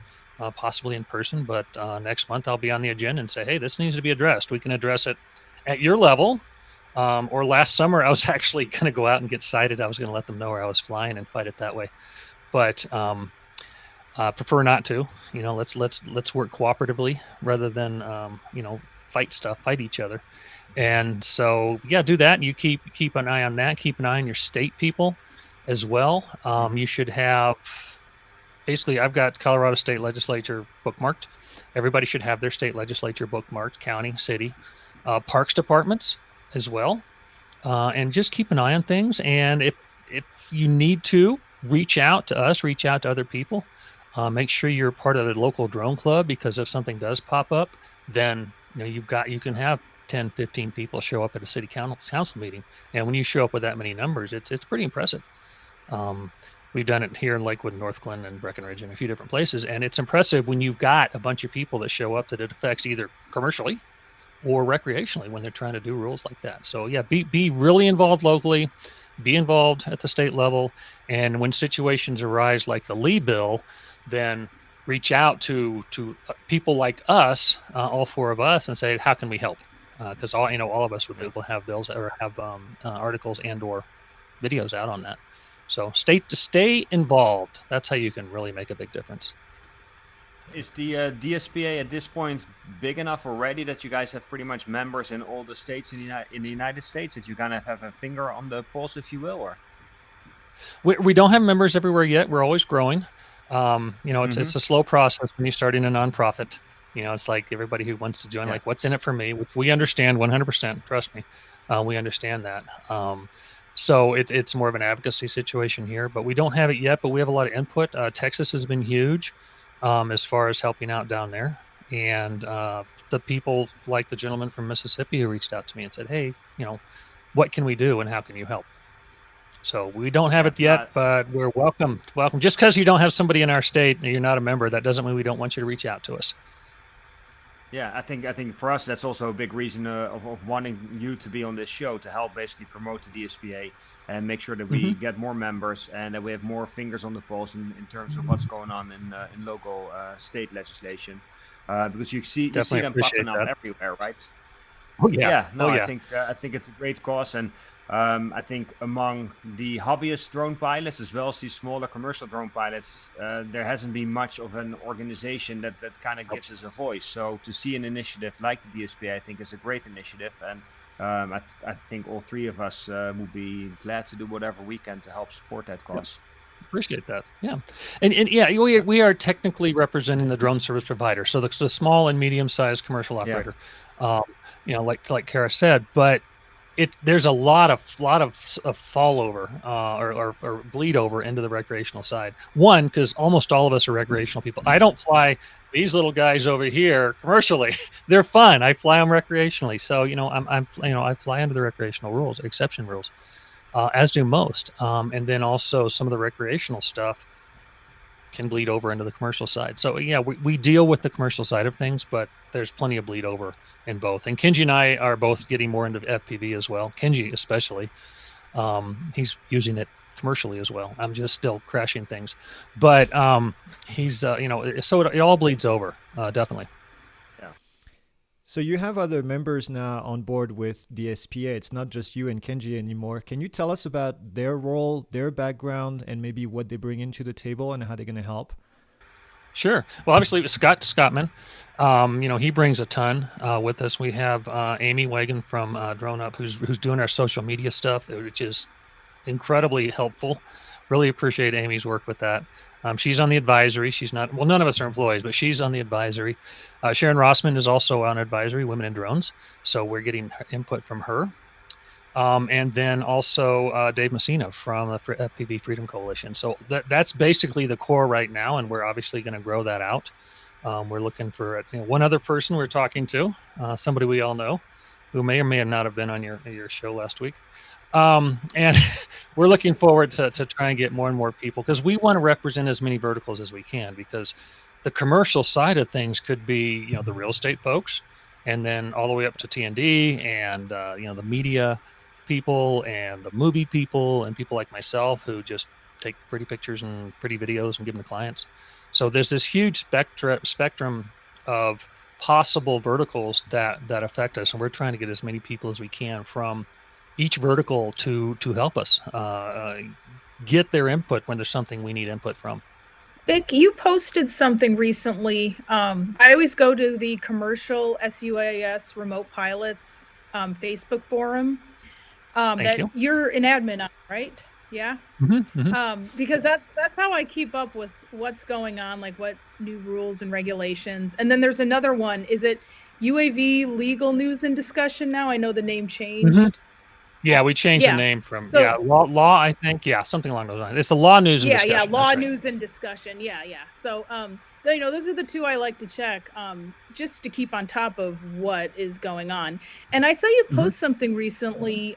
possibly in person. But next month I'll be on the agenda and say, "Hey, this needs to be addressed. We can address it at your level." Or last summer I was actually going to go out and get cited. I was going to let them know where I was flying and fight it that way, but prefer not to. Let's work cooperatively rather than fight each other. And so yeah, do that. You keep an eye on that. Keep an eye on your state people as well. You should have, basically, I've got Colorado State Legislature bookmarked. Everybody should have their state legislature bookmarked, county, city, parks departments as well. And just keep an eye on things. And if you need to, reach out to us, reach out to other people. Make sure you're part of the local drone club, because if something does pop up, then you can have 10, 15 people show up at a city council meeting. And when you show up with that many numbers, it's pretty impressive. We've done it here in Lakewood, Northglenn, and Breckenridge, and a few different places. And it's impressive when you've got a bunch of people that show up that it affects either commercially or recreationally when they're trying to do rules like that. So yeah, be really involved locally, be involved at the state level. And when situations arise like the Lee bill, then reach out to people like us, all four of us, and say, how can we help? Because all of us would be able to have bills or have articles and or videos out on that. So stay involved. That's how you can really make a big difference. Is the DSPA at this point big enough already that you guys have pretty much members in all the states in the United States, that you kind of have a finger on the pulse, if you will? Or we don't have members everywhere yet. We're always growing. It's a slow process when you're starting a nonprofit. It's like everybody who wants to join, like, what's in it for me? Which we understand 100%. Trust me, we understand that. So it's more of an advocacy situation here, but we don't have it yet. But we have a lot of input. Texas has been huge as far as helping out down there, and the people like the gentleman from Mississippi who reached out to me and said, "Hey, what can we do and how can you help?" So we don't have it yet, but we're welcome. Just because you don't have somebody in our state and you're not a member, that doesn't mean we don't want you to reach out to us. Yeah, I think for us that's also a big reason of wanting you to be on this show, to help basically promote the DSPA and make sure that we get more members and that we have more fingers on the pulse in terms of what's going on in local state legislation, because you see them popping up everywhere, right? Oh, yeah. I think it's a great cause, and I think among the hobbyist drone pilots as well as these smaller commercial drone pilots, there hasn't been much of an organization that kind of gives us a voice. So to see an initiative like the DSPA, I think is a great initiative, and I think all three of us would be glad to do whatever we can to help support that cause. Appreciate that. Yeah. And we are technically representing the drone service provider. So the small and medium-sized commercial operator, like Kara said, but there's a lot of fall over or bleed over into the recreational side. One, because almost all of us are recreational people. I don't fly these little guys over here commercially. They're fun. I fly them recreationally. So, I fly under the recreational rules, exception rules. As do most. And then also some of the recreational stuff can bleed over into the commercial side. So we deal with the commercial side of things, but there's plenty of bleed over in both. And Kenji and I are both getting more into FPV as well. Kenji especially, he's using it commercially as well. I'm just still crashing things, but he's so it all bleeds over, definitely. So you have other members now on board with DSPA. It's not just you and Kenji anymore. Can you tell us about their role, their background, and maybe what they bring into the table and how they're going to help? Sure. Well, obviously, Scott Scottman, he brings a ton with us. We have Amy Wagon from Drone Up, who's doing our social media stuff, which is incredibly helpful. Really appreciate Amy's work with that. She's on the advisory. She's not, well, none of us are employees, but she's on the advisory. Sharon Rossman is also on advisory, Women in Drones. So we're getting input from her. And then also Dave Messina from the FPV Freedom Coalition. So that's basically the core right now, and we're obviously going to grow that out. We're looking for one other person we're talking to, somebody we all know, who may or may not have been on your show last week. And we're looking forward to try and get more and more people, because we want to represent as many verticals as we can, because the commercial side of things could be, the real estate folks, and then all the way up to T&D and, the media people and the movie people and people like myself who just take pretty pictures and pretty videos and give them to clients. So there's this huge spectrum of possible verticals that affect us. And we're trying to get as many people as we can from each vertical to help us get their input when there's something we need input from. Vic, you posted something recently. I always go to the commercial SUAS remote pilots Facebook forum you're an admin on, right? Yeah. Because that's how I keep up with what's going on, like what new rules and regulations. And then there's another one. Is it UAV legal news and discussion now? I know the name changed. Yeah, we changed the name from law. I think something along those lines. It's a law news and discussion. Law news and discussion. So those are the two I like to check, just to keep on top of what is going on. And I saw you post something recently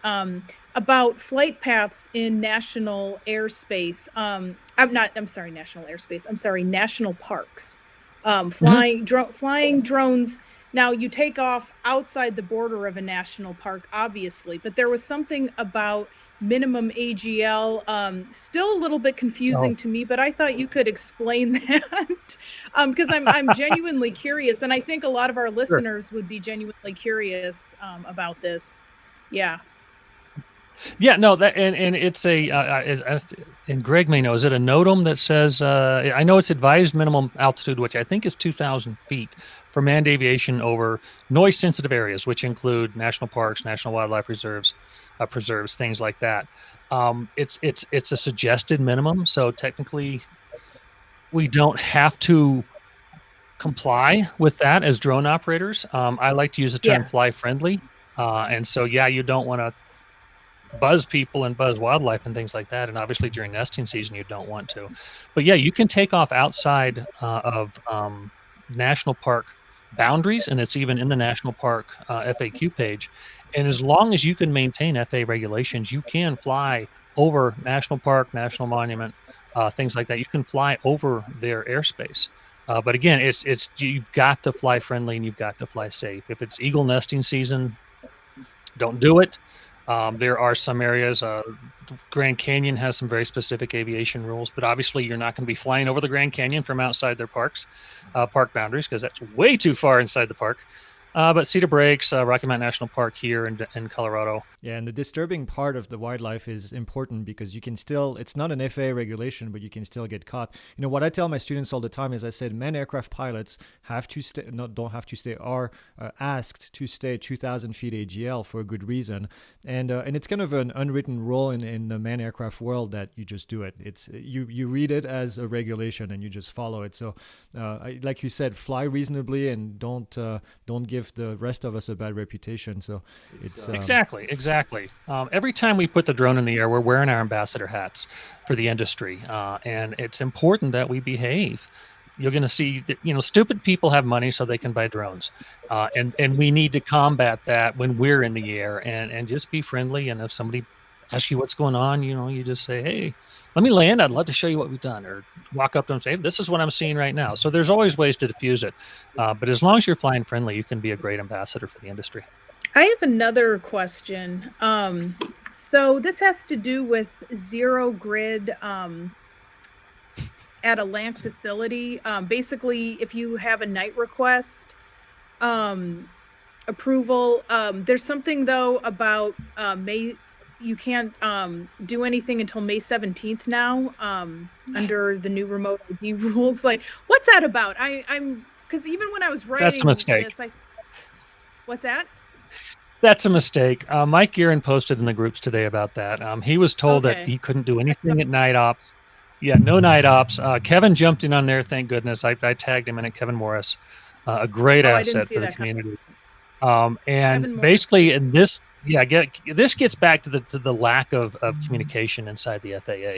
about flight paths in national airspace. National airspace. I'm sorry, national parks. Flying drones Now you take off outside the border of a national park, obviously, but there was something about minimum AGL, still a little bit confusing to me, but I thought you could explain that, because I'm genuinely curious, and I think a lot of our listeners would be genuinely curious about this. Yeah. Yeah, no, that and it's and Greg may know. Is it a NOTAM that says? I know it's advised minimum altitude, which I think is 2,000 feet for manned aviation over noise-sensitive areas, which include national parks, national wildlife reserves, preserves, things like that. It's a suggested minimum, so technically, we don't have to comply with that as drone operators. I like to use the term fly friendly, and so yeah, you don't want to buzz people and buzz wildlife and things like that. And obviously during nesting season, you don't want to. But yeah, you can take off outside of national park boundaries, and it's even in the national park FAQ page. And as long as you can maintain FAA regulations, you can fly over national park, national monument, things like that. You can fly over their airspace. But again, it's you've got to fly friendly and you've got to fly safe. If it's eagle nesting season, don't do it. There are some areas, Grand Canyon has some very specific aviation rules, but obviously you're not going to be flying over the Grand Canyon from outside their parks, park boundaries, because that's way too far inside the park. But Cedar Breaks, Rocky Mountain National Park here in Colorado. Yeah, and the disturbing part of the wildlife is important because you can still, it's not an FAA regulation, but you can still get caught. You know, what I tell my students all the time is I said, manned aircraft pilots have to stay, don't have to stay, are asked to stay 2,000 feet AGL for a good reason. And it's kind of an unwritten rule in the manned aircraft world that you just do it. It's you read it as a regulation and you just follow it. So like you said, fly reasonably and don't give the rest of us a bad reputation. So it's exactly. Every time we put the drone in the air, we're wearing our ambassador hats for the industry, and it's important that we behave. You're going to see that, you know, stupid people have money so they can buy drones, and we need to combat that when we're in the air, and just be friendly. And if somebody asks you what's going on, you know, you just say, hey, let me land. I'd love to show you what we've done, or walk up to them and say, this is what I'm seeing right now. So there's always ways to diffuse it. But as long as you're flying friendly, you can be a great ambassador for the industry. I have another question. So this has to do with zero grid at a LAANC facility. Basically, if you have a night request approval, there's something though about you can't do anything until May 17th now under the new remote ID rules. Like, what's that about? I'm because even when I was writing that's a mistake. this, what's that? That's a mistake. Mike Gearin posted in the groups today about that. He was told that he couldn't do anything at night ops. Yeah, no night ops. Kevin jumped in on there. Thank goodness. I tagged him in it. Kevin Morris, a great asset for the community. And basically, in this, this gets back to the lack of communication inside the FAA.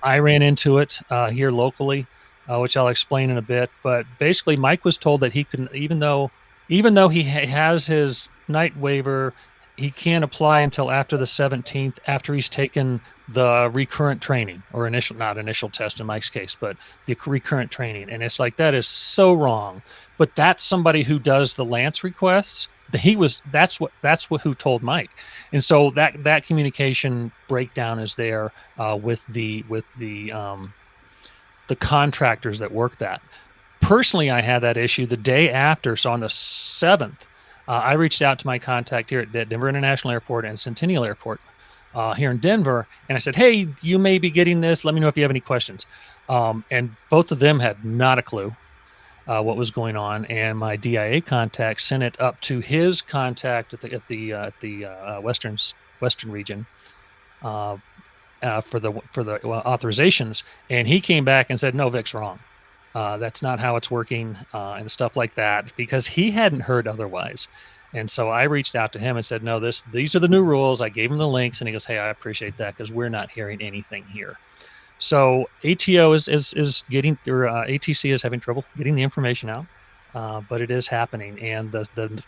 I ran into it here locally, which I'll explain in a bit. But basically, Mike was told that he couldn't, even though he has his night waiver, he can't apply until after the 17th, after he's taken the recurrent training, or not initial test in Mike's case, but the recurrent training. And it's like, that is so wrong. But that's somebody who does the LAANC requests. That's who told Mike. And so that communication breakdown is there with the contractors that work that. Personally, I had that issue the day after. So on the 7th, I reached out to my contact here at Denver International Airport and Centennial Airport here in Denver. And I said, hey, you may be getting this. Let me know if you have any questions. And both of them had not a clue what was going on. And my DIA contact sent it up to his contact at the Western region for the authorizations. And he came back and said, no, Vic's wrong. That's not how it's working, and stuff like that, because he hadn't heard otherwise. And so I reached out to him and said, no, these are the new rules. I gave him the links, and he goes, hey, I appreciate that, because we're not hearing anything here. So ATO is getting, or ATC is having trouble getting the information out, but it is happening. And the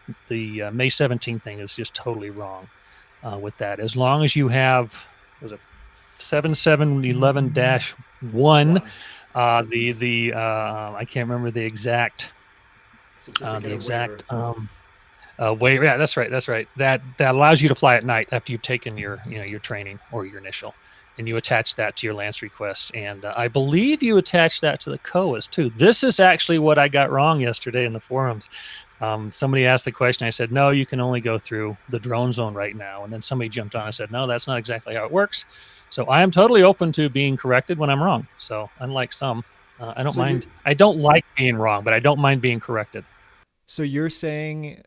May 17th thing is just totally wrong with that. As long as you have, was it 7711-1, I can't remember the exact the exact waiver. Yeah, that's right. That allows you to fly at night after you've taken your training or your initial, and you attach that to your LAANC request. And I believe you attach that to the COAs too. This is actually what I got wrong yesterday in the forums. Somebody asked the question. I said, no, you can only go through the drone zone right now. And then somebody jumped on and said, no, that's not exactly how it works. So I am totally open to being corrected when I'm wrong. So unlike some, I don't mind. I don't like being wrong, but I don't mind being corrected. So you're saying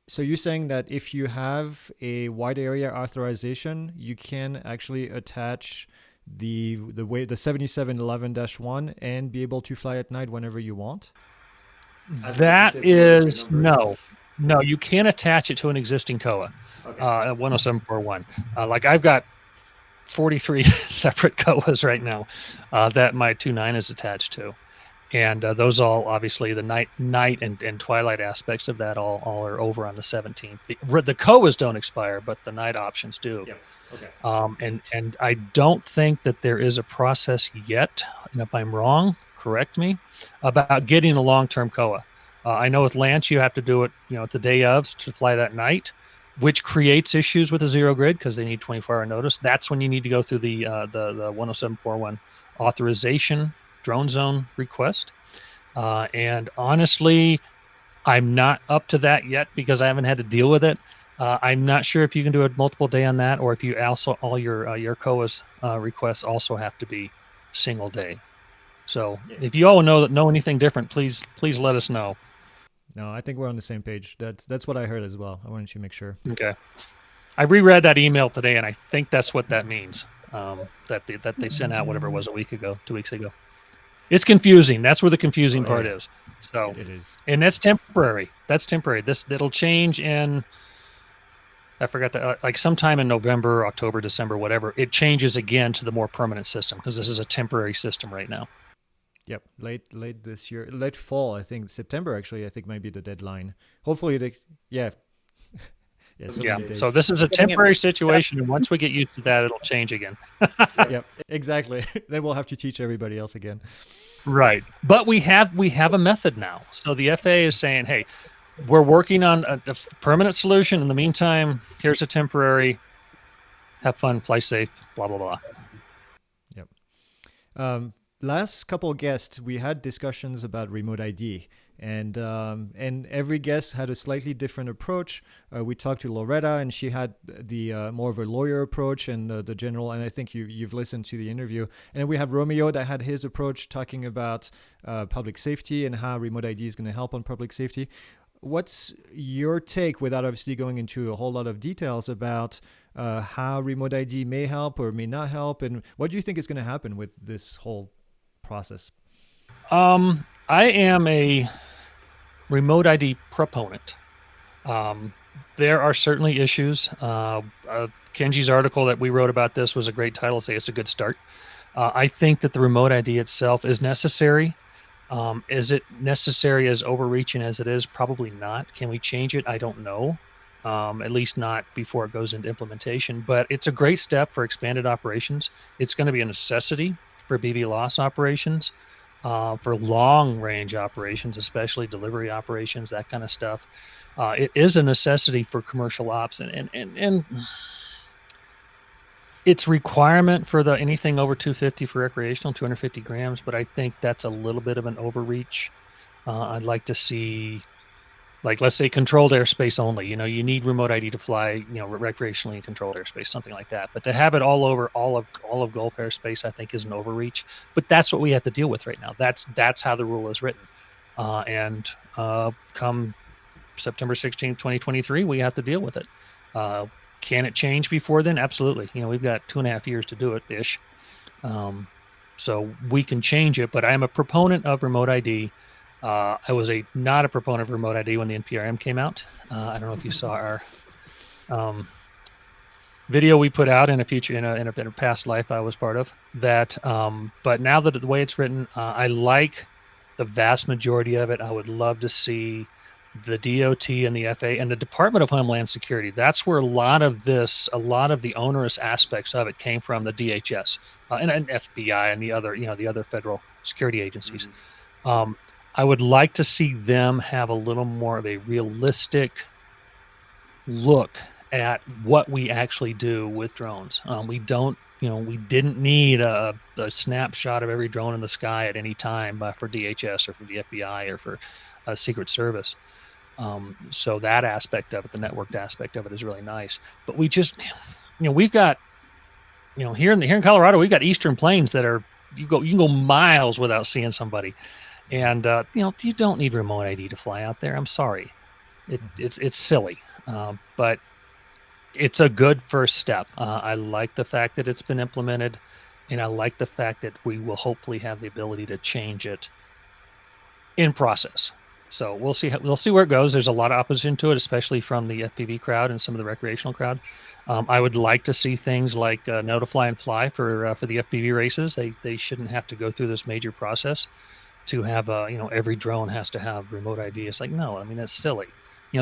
that if you have a wide area authorization, you can actually attach the 7711-1 and be able to fly at night whenever you want? That is no, you can't attach it to an existing COA, Okay. 10741. Like I've got 43 separate COAs right now that my 29 is attached to. And those all, obviously, the night and twilight aspects of that all are over on the 17th. The COAs don't expire, but the night options do. Yeah. Okay. And I don't think that there is a process yet, and if I'm wrong, correct me, about getting a long-term COA. I know with LAANC you have to do it, at the day of to fly that night, which creates issues with the zero grid because they need 24-hour notice. That's when you need to go through the 10741 authorization drone zone request. And honestly, I'm not up to that yet because I haven't had to deal with it. I'm not sure if you can do a multiple day on that, or if you also all your COAs requests also have to be single day. So if you all know anything different, please let us know. No, I think we're on the same page. That's what I heard as well. I wanted to make sure. Okay. I reread that email today, and I think that's what that means. That they sent out whatever it was 2 weeks ago. It's confusing. That's where the confusing part is. So it is, and that's temporary. That'll change in. I forgot that, like sometime in November, October, December, whatever. It changes again to the more permanent system because this is a temporary system right now. Yep, late this year, late fall. I think September actually. I think might be the deadline. Hopefully, So this is a temporary situation, and once we get used to that, it'll change again. Yep, exactly. Then we'll have to teach everybody else again. Right, but we have a method now. So the FAA is saying, hey, we're working on a permanent solution. In the meantime, here's a temporary. Have fun, fly safe, blah blah blah. Yep. Last couple of guests, we had discussions about remote ID, and every guest had a slightly different approach. We talked to Loretta, and she had the more of a lawyer approach, and the general. And I think you've listened to the interview. And we have Romeo that had his approach, talking about public safety and how remote ID is going to help on public safety. What's your take, without obviously going into a whole lot of details, about how remote ID may help or may not help, and what do you think is going to happen with this whole process? I am a remote ID proponent. There are certainly issues. Kenji's article that we wrote about this was a great title. Say it's a good start. I think that the remote ID itself is necessary. Is it necessary as overreaching as it is? Probably not. Can we change it? I don't know. At least not before it goes into implementation. But it's a great step for expanded operations. It's going to be a necessity for BV loss operations, for long range operations, especially delivery operations, that kind of stuff. It is a necessity for commercial ops, and it's requirement for the anything over 250 for recreational, 250 grams. But I think that's a little bit of an overreach. I'd like to see, like, let's say controlled airspace only. You need remote ID to fly, recreationally in controlled airspace, something like that. But to have it all over all of Gulf airspace, I think is an overreach. But that's what we have to deal with right now. That's how the rule is written. And come September 16th, 2023, we have to deal with it. Can it change before then? Absolutely. We've got 2.5 years to do it ish. So we can change it, but I'm a proponent of remote ID. I was not a proponent of remote ID when the NPRM came out. I don't know if you saw our video we put out in a past life I was part of that. But now that the way it's written, I like the vast majority of it. I would love to see the DOT and the FAA and the Department of Homeland Security. That's where a lot of the onerous aspects of it came from, the DHS and FBI and the other federal security agencies. I would like to see them have a little more of a realistic look at what we actually do with drones. We don't, we didn't need a snapshot of every drone in the sky at any time for DHS or for the FBI or for a Secret Service. So that aspect of it, the networked aspect of it, is really nice. But we just, we've got, here in Colorado, we've got Eastern Plains that are you can go miles without seeing somebody, and you don't need remote ID to fly out there. I'm sorry, it's silly, but it's a good first step. I like the fact that it's been implemented, and I like the fact that we will hopefully have the ability to change it in process. So we'll see where it goes. There's a lot of opposition to it, especially from the FPV crowd and some of the recreational crowd. I would like to see things like no to fly and fly for the FPV races. They shouldn't have to go through this major process to have every drone has to have remote ID. It's like, no, I mean, that's silly.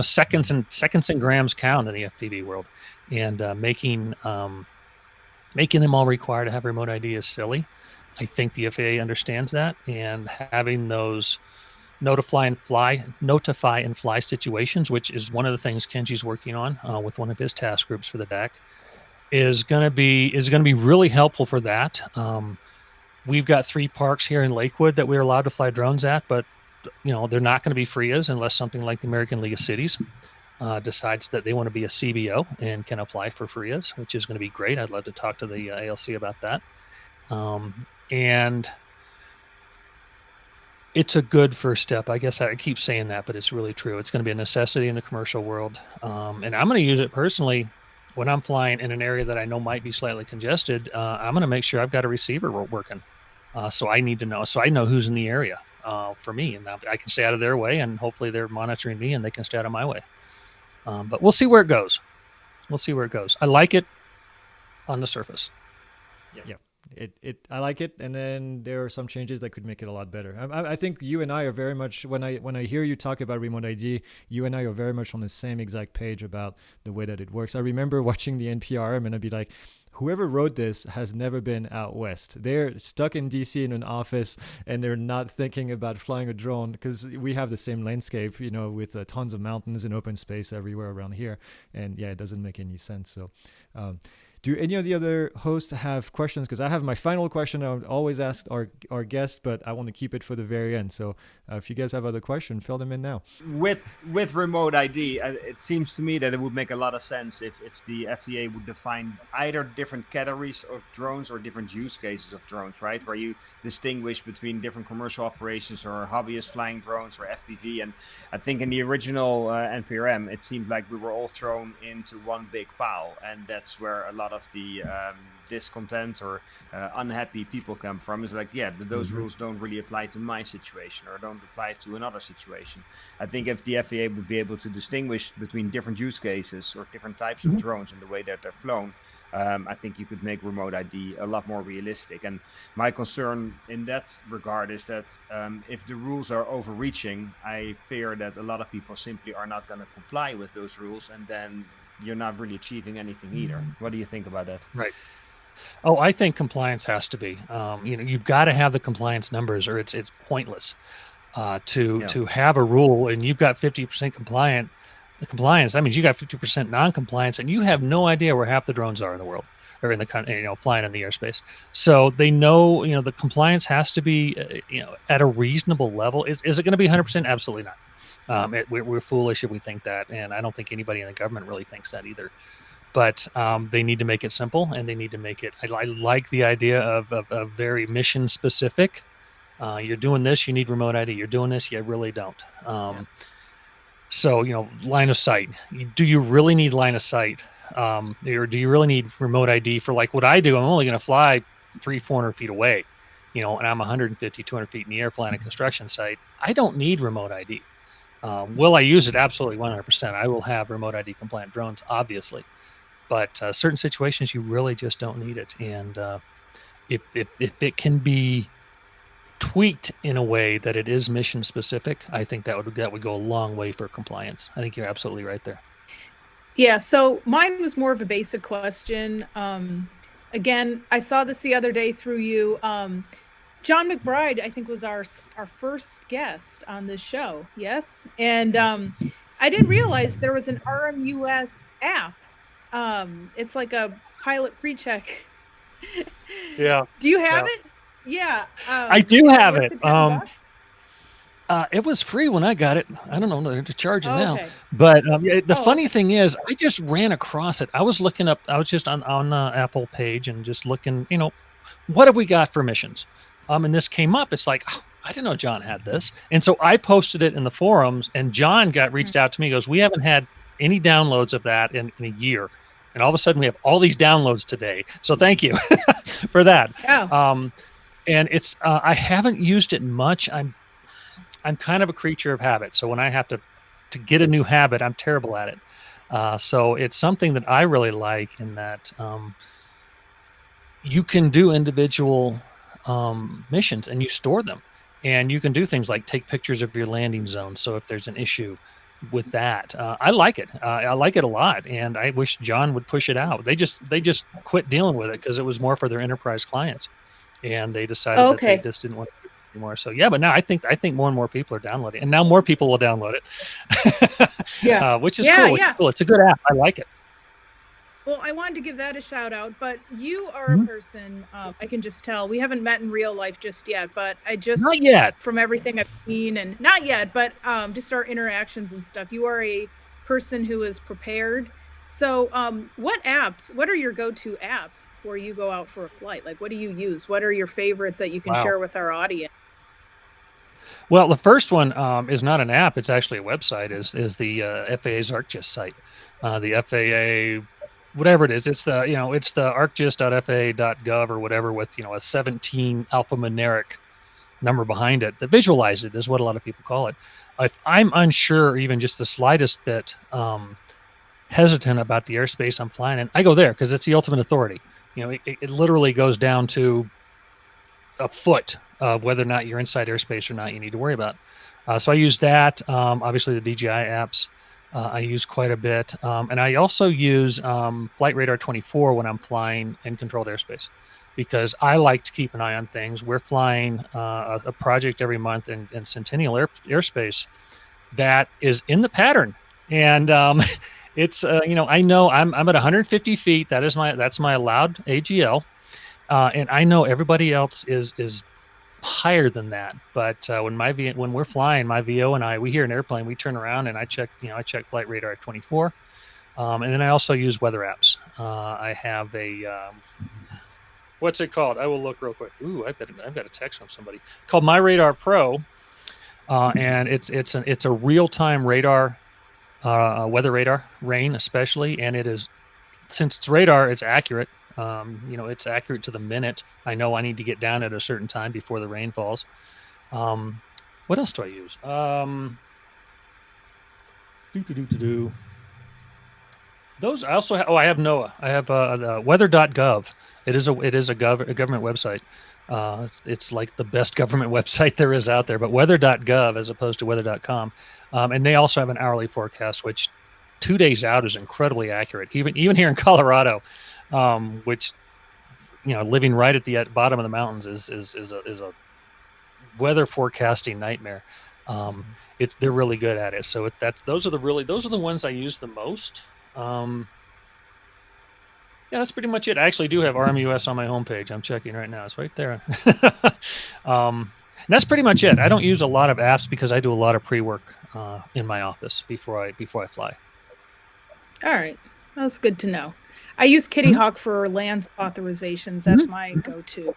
Seconds and grams count in the FPV world, and making them all required to have remote ID is silly. I think the FAA understands that, and having those notify and fly situations, which is one of the things Kenji's working on with one of his task groups for the DAC, is going to be really helpful for that. We've got 3 parks here in Lakewood that we're allowed to fly drones at, but they're not going to be FRIAs unless something like the American League of Cities decides that they want to be a CBO and can apply for FRIAs, which is going to be great. I'd love to talk to the ALC about that. And it's a good first step. I guess I keep saying that, but it's really true. It's going to be a necessity in the commercial world. And I'm going to use it personally when I'm flying in an area that I know might be slightly congested. I'm going to make sure I've got a receiver working. So I need to know. So I know who's in the area for me. And I can stay out of their way, and hopefully they're monitoring me and they can stay out of my way. But we'll see where it goes. I like it on the surface. Yeah. I like it, and then there are some changes that could make it a lot better. I think you and I are very much, when I hear you talk about remote ID, you and I are very much on the same exact page about the way that it works. I remember watching the NPRM, and I'd be like, whoever wrote this has never been out west. They're stuck in DC in an office, and they're not thinking about flying a drone, because we have the same landscape, with tons of mountains and open space everywhere around here. And yeah, it doesn't make any sense. So, do any of the other hosts have questions? Because I have my final question I would always ask our guest, but I want to keep it for the very end. So if you guys have other questions, fill them in now. With remote ID, it seems to me that it would make a lot of sense if the FAA would define either different categories of drones or different use cases of drones, right? Where you distinguish between different commercial operations or hobbyist flying drones or FPV. And I think in the original NPRM, it seemed like we were all thrown into one big pile. And that's where a lot of the discontent or unhappy people come from. Is like, yeah, but those rules don't really apply to my situation or don't apply to another situation. I think if the FAA would be able to distinguish between different use cases or different types of drones and the way that they're flown, I think you could make remote ID a lot more realistic. And my concern in that regard is that if the rules are overreaching, I fear that a lot of people simply are not going to comply with those rules, and then you're not really achieving anything either. What do you think about that? Right. Oh, I think compliance has to be. You've got to have the compliance numbers, or it's pointless to have a rule and you've got 50% compliance. That means you got 50% non-compliance, and you have no idea where half the drones are in the world, or in the flying in the airspace. So they know, the compliance has to be, at a reasonable level. Is it going to be 100%? Absolutely not. We're foolish if we think that, and I don't think anybody in the government really thinks that either. But they need to make it simple, and they need to make it. I like the idea of very mission specific. You're doing this, you need remote ID. You're doing this, you really don't. So line of sight. Do you really need line of sight, or do you really need remote ID for like what I do? I'm only going to fly 300-400 feet away, and I'm 150, 200 feet in the air flying a construction site. I don't need remote ID. Will I use it? Absolutely, 100%. I will have remote ID compliant drones, obviously, but certain situations you really just don't need it. And if it can be tweaked in a way that it is mission specific, I think that would go a long way for compliance. I think you're absolutely right there. Yeah. So mine was more of a basic question. Again, I saw this the other day through you. John McBride, I think, was our first guest on this show. Yes, and I didn't realize there was an RMUS app. It's like a pilot pre-check. Yeah. Do you have it? Yeah. I do have it. $10? It was free when I got it. I don't know, they're charging now. Okay. But the funny thing is, I just ran across it. I was looking up. I was just on the Apple page and just looking. What have we got for missions? And this came up. It's like, oh, I didn't know John had this, and so I posted it in the forums. And John reached out to me. He goes, we haven't had any downloads of that in a year, and all of a sudden we have all these downloads today. So thank you for that. Oh. And it's I haven't used it much. I'm kind of a creature of habit. So when I have to get a new habit, I'm terrible at it. So it's something that I really like in that you can do individual missions and you store them. And you can do things like take pictures of your landing zone. So if there's an issue with that, I like it. I like it a lot. And I wish John would push it out. They just quit dealing with it because it was more for their enterprise clients. And they decided that they just didn't want to do it anymore. So yeah, but now I think more and more people are downloading, and now more people will download it. Yeah, which is cool. Yeah. Cool. It's a good app. I like it. Well, I wanted to give that a shout out, but you are a person, I can just tell. We haven't met in real life just yet, but not yet. From everything I've seen, and not yet, but just our interactions and stuff, you are a person who is prepared. So what are your go-to apps before you go out for a flight? Like, what do you use? What are your favorites that you can share with our audience? Well, the first one is not an app. It's actually a website, is the FAA's ArcGIS site. The FAA, whatever it is, it's the arcgis.faa.gov or whatever with, a 17 alphanumeric number behind it. The visualize it is what a lot of people call it. If I'm unsure, even just the slightest bit, hesitant about the airspace I'm flying in, I go there because it's the ultimate authority. It literally goes down to a foot of whether or not you're inside airspace or not you need to worry about. So I use that. Obviously the DJI apps I use quite a bit. And I also use Flight Radar 24 when I'm flying in controlled airspace, because I like to keep an eye on things. We're flying a project every month in Centennial airspace that is in the pattern. And it's I know I'm at 150 feet. That's my allowed AGL, and I know everybody else is higher than that. But when we're flying, my VO and we hear an airplane, we turn around and I check Flight Radar 24, and then I also use weather apps. I have a what's it called? I will look real quick. Ooh, I've got a text from somebody called My Radar Pro, and it's a real-time radar. Weather radar, rain especially, and it is, since it's radar, it's accurate. It's accurate to the minute. I know I need to get down at a certain time before the rain falls. What else do I use? Those I also have. Oh, I have NOAA. I have weather.gov. It is a government website. It's like the best government website there is out there, but weather.gov as opposed to weather.com. And they also have an hourly forecast, which 2 days out is incredibly accurate. Even here in Colorado, which, living right at the bottom of the mountains is a weather forecasting nightmare. They're really good at it. So those are the ones I use the most. Yeah, that's pretty much it. I actually do have RMUS on my homepage. I'm checking right now. It's right there. And that's pretty much it. I don't use a lot of apps because I do a lot of pre-work in my office before I fly. All right. That's good to know. I use Kitty Hawk for LAANC authorizations. That's my go-to.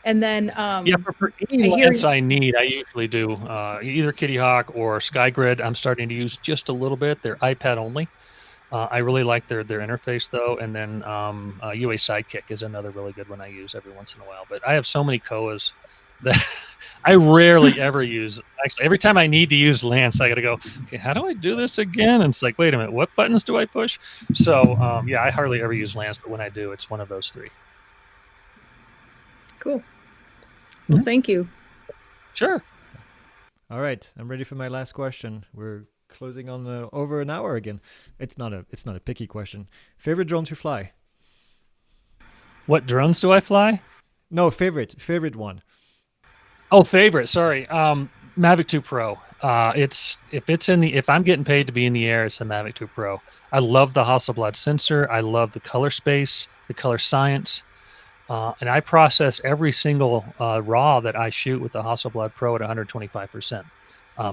And then for any LAANC I need, I usually do either Kitty Hawk or SkyGrid. I'm starting to use just a little bit. They're iPad only. I really like their interface though, and then UA Sidekick is another really good one I use every once in a while. But I have so many COAs that I rarely ever use. Actually, every time I need to use LAANC, I got to go, okay, how do I do this again? And it's like, wait a minute, what buttons do I push? So I hardly ever use LAANC, but when I do, it's one of those three. Cool. Well, thank you. Sure. All right, I'm ready for my last question. We're closing on over an hour again. It's not a picky question. Favorite drone to fly? What drones do I fly? No, favorite one. Oh, favorite. Sorry. Mavic 2 Pro. If I'm getting paid to be in the air, it's the Mavic 2 Pro. I love the Hasselblad sensor. I love the color space, the color science, and I process every single RAW that I shoot with the Hasselblad Pro at 125%.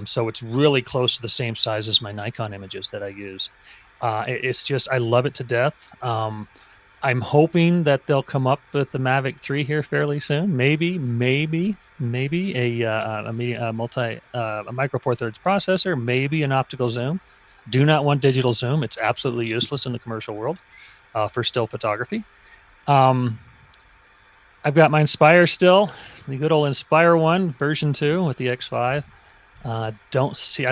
So it's really close to the same size as my Nikon images that I use. It's just I love it to death. I'm hoping that they'll come up with the Mavic 3 here fairly soon. Maybe a micro four thirds processor, maybe an optical zoom. Do not want digital zoom. It's absolutely useless in the commercial world for still photography. I've got my Inspire still, the good old Inspire 1 version 2 with the X5. I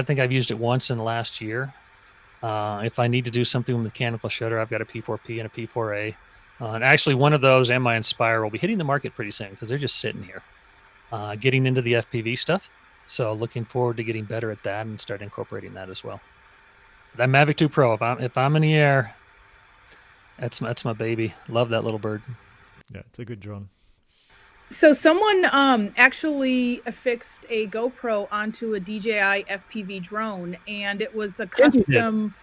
think I've used it once in the last year. If I need to do something with mechanical shutter, I've got a P4P and a P4A. And actually, one of those and my Inspire will be hitting the market pretty soon because they're just sitting here, getting into the FPV stuff. So looking forward to getting better at that and start incorporating that as well. That Mavic 2 Pro, if I'm in the air, that's my baby. Love that little bird. Yeah, it's a good drone. So someone actually affixed a GoPro onto a DJI FPV drone, and it was a custom.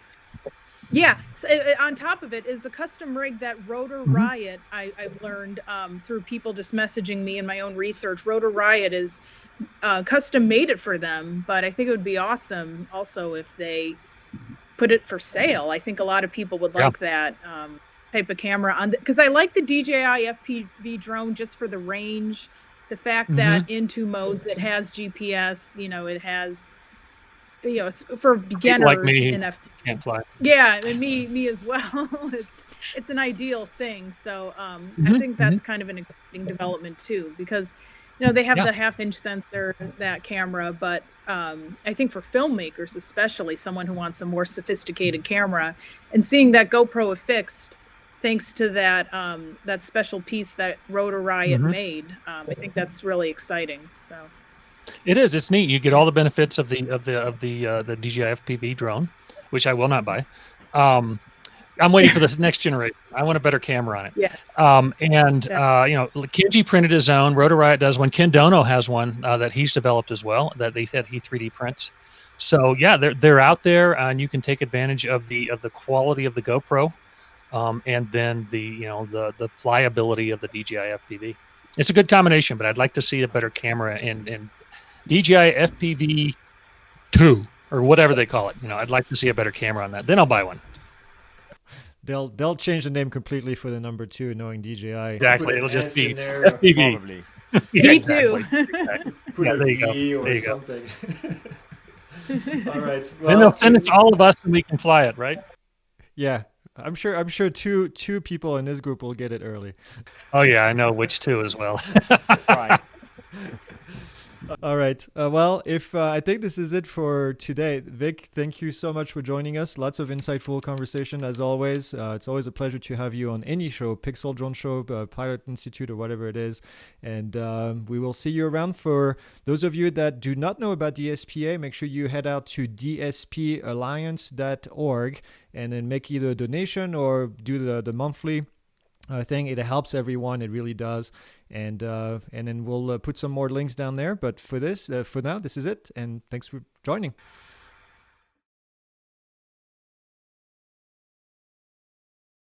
Yeah, so on top of it is a custom rig that Rotor Riot. I've learned through people just messaging me in my own research. Rotor Riot is custom made it for them, but I think it would be awesome also if they put it for sale. I think a lot of people would like that type of camera on because I like the DJI FPV drone just for the range, the fact that in 2 modes it has GPS, it has for beginners like me in FPV. Can't fly. Yeah, and me as well. It's an ideal thing. So I think that's kind of an exciting development too, because they have the 1/2-inch sensor, that camera, but I think for filmmakers, especially someone who wants a more sophisticated camera, and seeing that GoPro affixed, thanks to that that special piece that Rotor Riot made, I think that's really exciting. So it is. It's neat. You get all the benefits of the DJI FPV drone, which I will not buy. I'm waiting for this next generation. I want a better camera on it. Yeah. Kenji printed his own. Rotor Riot does one. Ken Dono has one that he's developed as well. That they said he 3D prints. So yeah, they're out there, and you can take advantage of the quality of the GoPro, and then the flyability of the DJI FPV. It's a good combination, but I'd like to see a better camera in DJI FPV 2 or whatever they call it. I'd like to see a better camera on that. Then I'll buy one. They'll change the name completely for the number 2, knowing DJI. Exactly, it'll just be FPV. Probably. Me too. Exactly. Put a there you V go. or There you go. something. All right. Then they'll send it to all of us, and we can fly it, right? Yeah, I'm sure two people in this group will get it early. Oh yeah, I know which 2 as well. Right. All right. Well, I think this is it for today. Vic, thank you so much for joining us. Lots of insightful conversation as always. It's always a pleasure to have you on any show, piXL Drone Show, Pilot Institute, or whatever it is. And we will see you around. For those of you that do not know about DSPA, make sure you head out to dspalliance.org and then make either a donation or do the monthly thing. It helps everyone. It really does. And then we'll put some more links down there. But for now, this is it. And thanks for joining.